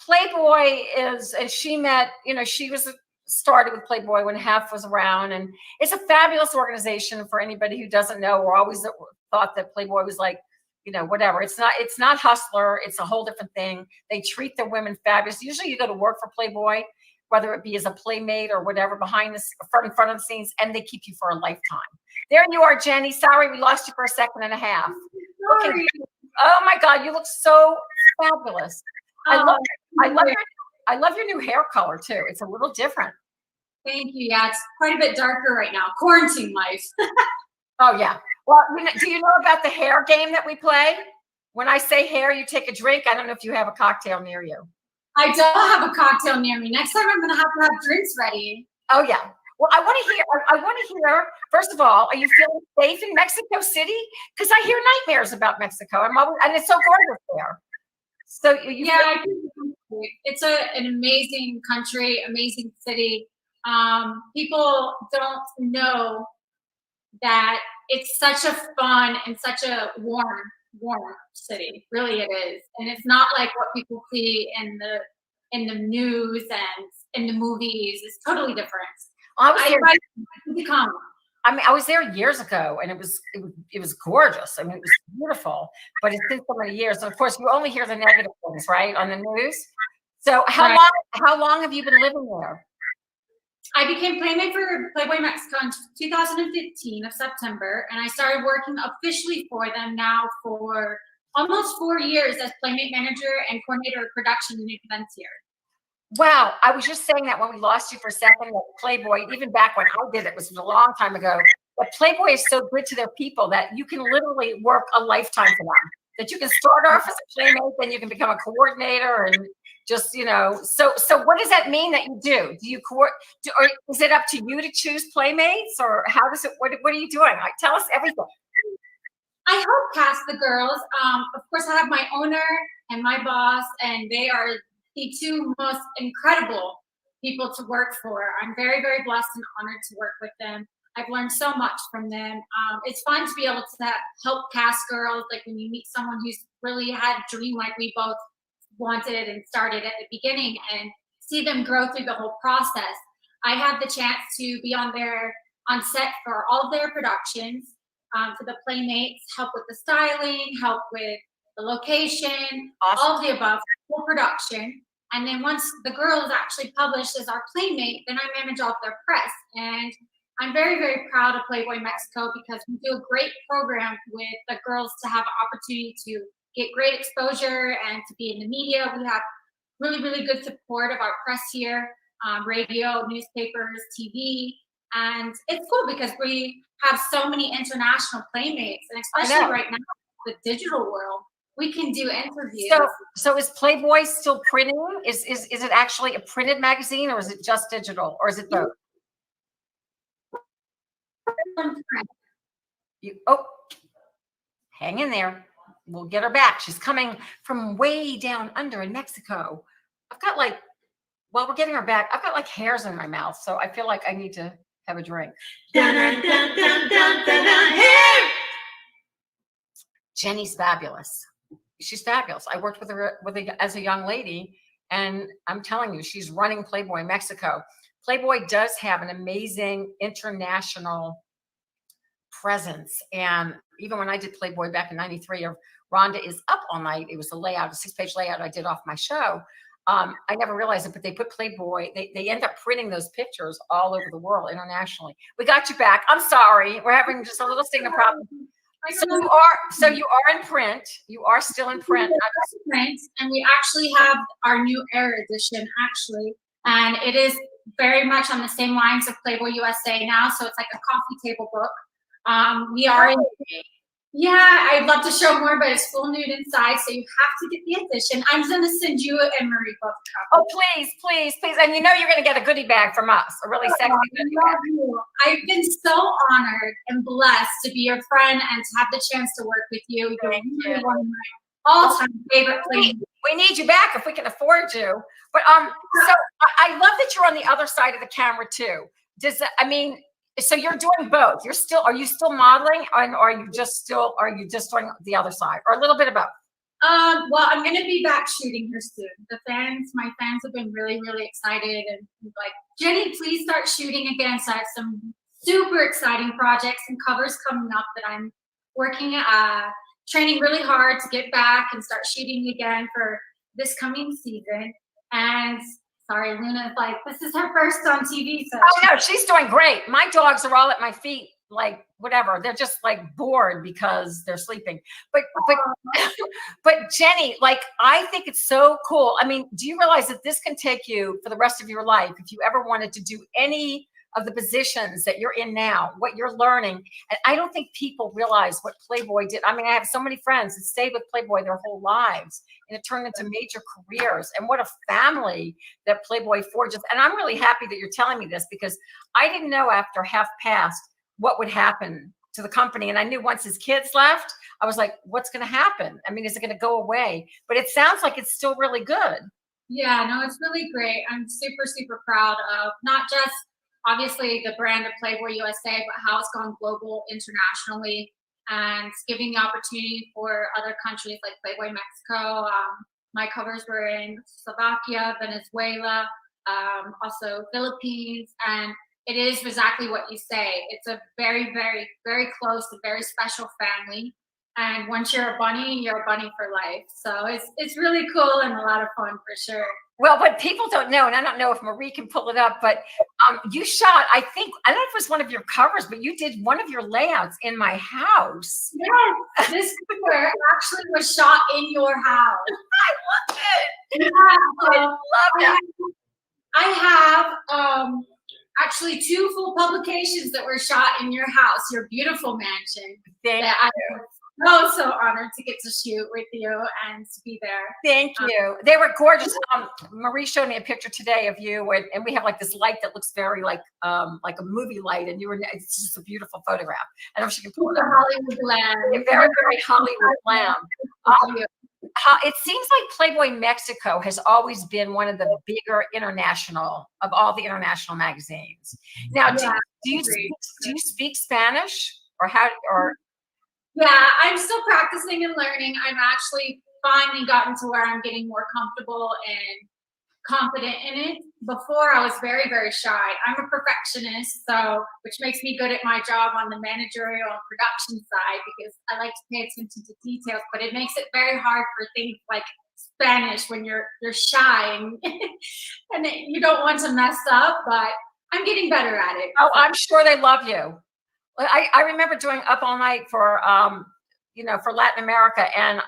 Playboy is, and she met, you know, she was started with Playboy when Half was around, and it's a fabulous organization for anybody who doesn't know or always thought that Playboy was like, you know, whatever. It's not Hustler. It's a whole different thing. They treat their women fabulous. Usually you go to work for Playboy, whether it be as a playmate or whatever, behind the in front of the scenes, and they keep you for a lifetime. There you are, Jeni. Sorry, we lost you for a second and a half. Okay. Oh my God, you look so fabulous. I love your new hair color too. It's a little different. Thank you. Yeah, it's quite a bit darker right now. Quarantine life. Oh yeah. Well, do you know about the hair game that we play? When I say hair, you take a drink. I don't know if you have a cocktail near you. I don't have a cocktail near me. Next time I'm going to have drinks ready. Oh yeah. Well, I want to hear, first of all, are you feeling safe in Mexico City? Because I hear nightmares about Mexico. And it's so gorgeous there. So it's an amazing country, amazing city. People don't know that it's such a fun and such a warm city. Really it is. And it's not like what people see in the news and in the movies. It's totally different. I was there years ago, and it was gorgeous. I mean, it was beautiful, but it's been so many years. And of course, you only hear the negative things, right, on the news. So how long have you been living there? I became playmate for Playboy Mexico in 2015 of September, and I started working officially for them now for almost 4 years as playmate manager and coordinator of production and events here. Wow, I was just saying that when we lost you for a second, that Playboy, even back when I did it, was a long time ago, but Playboy is so good to their people that you can literally work a lifetime for them. That you can start off as a playmate, then you can become a coordinator, and just, you know. So what does that mean that you do? Do you or is it up to you to choose playmates, or how does it? What are you doing? Like, tell us everything. I help cast the girls. Of course, I have my owner and my boss, and they are the two most incredible people to work for. I'm very, very blessed and honored to work with them. I've learned so much from them. It's fun to be able to help cast girls, like when you meet someone who's really had a dream like we both wanted and started at the beginning, and see them grow through the whole process. I had the chance to be on set for all of their productions, for the Playmates, help with the styling, help with the location, all of the above, full production. And then once the girl is actually published as our Playmate, then I manage all of their press. And I'm very, very proud of Playboy Mexico because we do a great program with the girls to have an opportunity to get great exposure and to be in the media. We have really, really good support of our press here, radio, newspapers, TV. And it's cool because we have so many international Playmates, and especially right now, the digital world, we can do interviews. So is Playboy still printing? Is it actually a printed magazine, or is it just digital, or is it both? Hang in there. We'll get her back. She's coming from way down under in Mexico. I've got while we're getting her back, I've got hairs in my mouth, so I feel like I need to have a drink. Jeni's fabulous. She's fabulous. I worked with her as a young lady, and I'm telling you, she's running Playboy Mexico. Playboy does have an amazing international presence. And even when I did Playboy back in '93, Rhonda is Up All Night, it was a 6-page layout I did off my show. I never realized it, but they put Playboy, they end up printing those pictures all over the world internationally. We got you back. I'm sorry. We're having just a little signal problem. So you are in print. You are still in print. Print, and we actually have our new Era edition, actually. And it is very much on the same lines of Playboy USA now. So it's like a coffee table book. We are in, I'd love to show more, but it's full nude inside, so you have to get the edition. I'm going to send you and Marie both a copy. Oh, please, please, please. And you're going to get a goodie bag from us, a really sexy goodie bag. I've been so honored and blessed to be your friend and to have the chance to work with you. You're one of my all-time favorite players. We need you back if we can afford you. But so I love that you're on the other side of the camera too. So you're doing both. Are you still modeling, or are you just doing the other side, or a little bit of both? Well, I'm going to be back shooting her soon. My fans have been really, really excited and like, Jeni, please start shooting again. So I have some super exciting projects and covers coming up that I'm working, training really hard to get back and start shooting again for this coming season. And sorry, Luna's like, this is her first on TV. So no, she's doing great. My dogs are all at my feet, like whatever. They're just like bored because they're sleeping. But Jeni, I think it's so cool. I mean, do you realize that this can take you for the rest of your life if you ever wanted to do any of the positions that you're in now, what you're learning? And I don't think people realize what Playboy did. I mean, I have so many friends that stayed with Playboy their whole lives, and it turned into major careers. And what a family that Playboy forges. And I'm really happy that you're telling me this, because I didn't know after Half Past what would happen to the company. And I knew once his kids left, I was like, what's going to happen? I mean, is it going to go away? But it sounds like it's still really good. Yeah, no, it's really great. I'm super, super proud of not just obviously the brand of Playboy USA, but how it's gone global internationally, and giving the opportunity for other countries like Playboy Mexico. My covers were in Slovakia, Venezuela, also Philippines, and it is exactly what you say. It's a very, very, very close and very special family. And once you're a bunny for life. So it's really cool and a lot of fun for sure. Well, what people don't know, and I don't know if Marie can pull it up, but you shot, I don't know if it was one of your covers, but you did one of your layouts in my house. Yes, this cover actually was shot in your house. I love it. Yeah, I love it. I have actually 2 full publications that were shot in your house, your beautiful mansion. Thank you. So honored to get to shoot with you and to be there. Thank you. They were gorgeous. Marie showed me a picture today of you, and we have like this light that looks very like a movie light, and it's just a beautiful photograph. I don't know if she can pull it up. Hollywood glam. Very, very Hollywood glam. it seems like Playboy Mexico has always been one of the bigger of all the international magazines. Now, do you speak Spanish Yeah, I'm still practicing and learning. I'm actually finally gotten to where I'm getting more comfortable and confident in it. Before, I was very, very shy. I'm a perfectionist, which makes me good at my job on the managerial and production side because I like to pay attention to details, but it makes it very hard for things like Spanish when you're shy and, and you don't want to mess up, but I'm getting better at it. Oh, I'm sure they love you. I remember doing Up All Night for for Latin America, and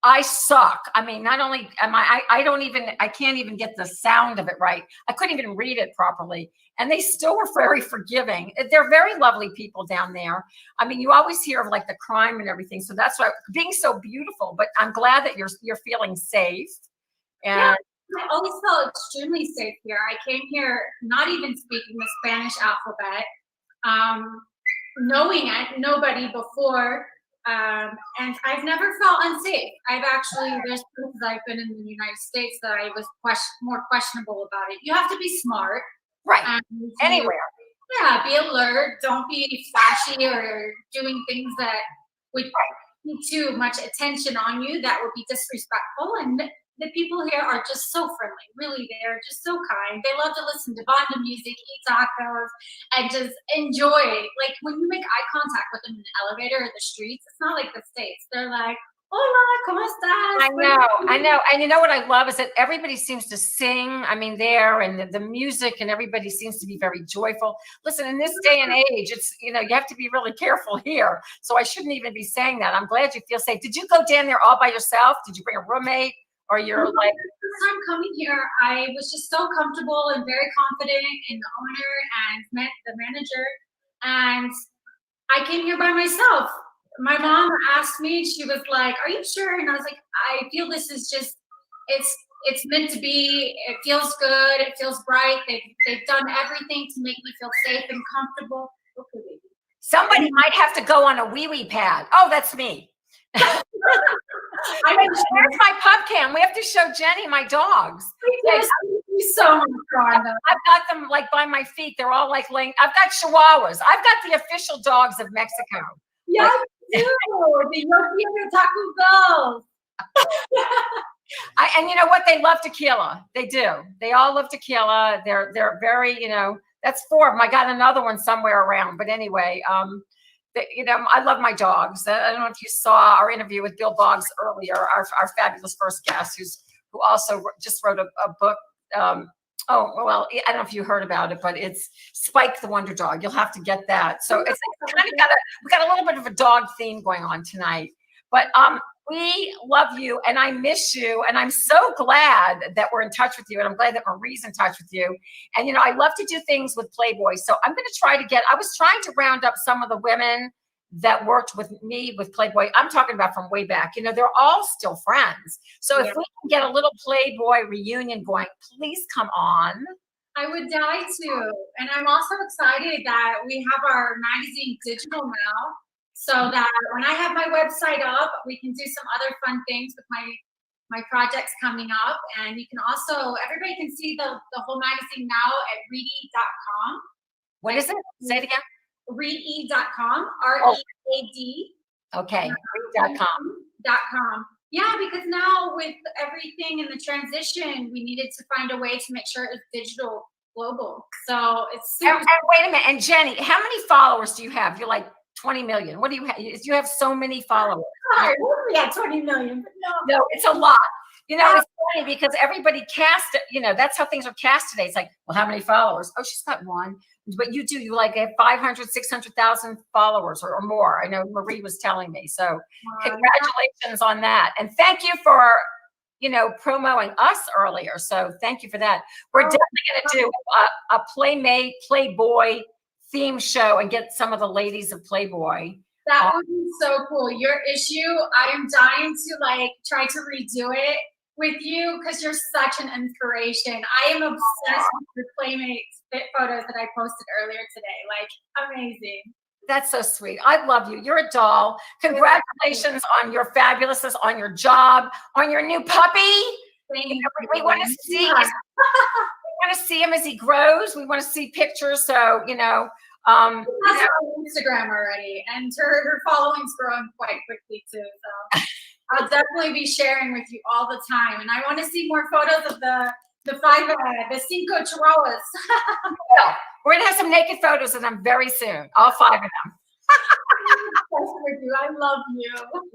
I suck. I mean, not only am I can't even get the sound of it right. I couldn't even read it properly. And they still were very forgiving. They're very lovely people down there. I mean, you always hear of like the crime and everything. So that's why being so beautiful, but I'm glad that you're feeling safe. And yeah, I always felt extremely safe here. I came here not even speaking the Spanish alphabet, knowing nobody before. And I've never felt unsafe. There's places I've been in the United States that I was more questionable about it. You have to be smart. Right. Anywhere. Yeah, be alert. Don't be flashy or doing things that would need too much attention on you that would be disrespectful. And the people here are just so friendly. Really, they're just so kind. They love to listen to banda music, eat tacos, and just enjoy. Like when you make eye contact with them in the elevator or the streets, it's not like the States. They're like, hola, ¿cómo estás? I know. And you know what I love is that everybody seems to sing. I mean, and the music and everybody seems to be very joyful. Listen, in this day and age, it's, you have to be really careful here. So I shouldn't even be saying that. I'm glad you feel safe. Did you go down there all by yourself? Did you bring a roommate? Or you're like, the first time coming here, I was just so comfortable and very confident in the owner and the manager. And I came here by myself. My mom asked me, she was like, are you sure? And I was like, I feel this is just, it's meant to be. It feels good. It feels bright. They've done everything to make me feel safe and comfortable. Okay, baby. Somebody might have to go on a wee-wee pad. Oh, that's me. Where's my pup cam? We have to show Jeni my dogs. Thank you so much, Rhonda. I've got them like by my feet. They're all like laying. I've got Chihuahuas. I've got the official dogs of Mexico. Yeah, you do. The European Taco Bell. And you know what? They love tequila. They do. They all love tequila. They're very, that's 4 of them. I got another one somewhere around. But anyway, I love my dogs. I don't know if you saw our interview with Bill Boggs earlier, our fabulous first guest, who also just wrote a book. I don't know if you heard about it, but it's Spike the Wonder Dog. You'll have to get that. So it's kind of we got a little bit of a dog theme going on tonight. But we love you and I miss you. And I'm so glad that we're in touch with you. And I'm glad that Marie's in touch with you. And, I love to do things with Playboy. So I'm going to try I was trying to round up some of the women that worked with me with Playboy. I'm talking about from way back. They're all still friends. So if we can get a little Playboy reunion going, please come on. I would die to. And I'm also excited that we have our magazine digital now. So that when I have my website up, we can do some other fun things with my projects coming up. And you can also, everybody can see the whole magazine now at read.com. What is it? Say it again. Read.com. READ. Okay. Read.com. Yeah, because now with everything in the transition, we needed to find a way to make sure it was digital global. So it's super. And wait a minute. And Jeni, how many followers do you have? You're like 20 million. What do you have? You have so many followers. We got 20 million, but no, it's a lot. It's funny because everybody cast it, that's how things are cast today. It's like, well, how many followers? Oh, she's got 1. But you like have 500, 600,000 followers or more. I know Marie was telling me. So congratulations on that. And thank you for, promoting us earlier. So thank you for that. We're definitely going to do a Playboy theme show and get some of the ladies of Playboy. That would be so cool. Your issue, I am dying to try to redo it with you because you're such an inspiration. I am obsessed with the Playmates fit photos that I posted earlier today. Amazing. That's so sweet. I love you. You're a doll. Congratulations on your fabulousness, on your job, on your new puppy. We want to see. We want to see him as he grows. We want to see pictures. So That's on Instagram already, and her following's growing quite quickly too. So I'll definitely be sharing with you all the time, and I want to see more photos of the cinco chihuahuas. We're gonna have some naked photos of them very soon. All 5 of them. I love you.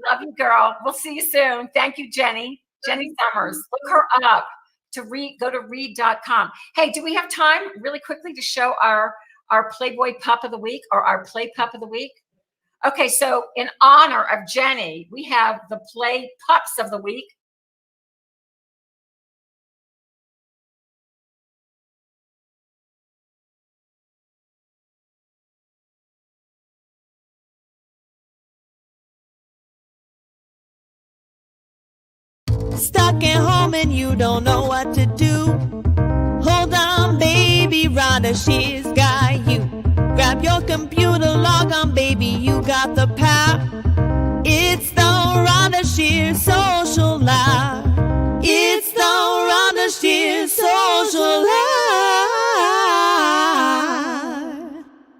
Love you, girl. We'll see you soon. Thank you, Jeni. Jeni Summers. Look her up. Go to read.com. Hey, do we have time really quickly to show our Playboy Pup of the Week or our Play Pup of the Week? Okay, so in honor of Jeni, we have the Play Pups of the Week. Stuck at home and you don't know what to do. Hold on, baby, Rhonda Shear's got you. Grab your computer, log on,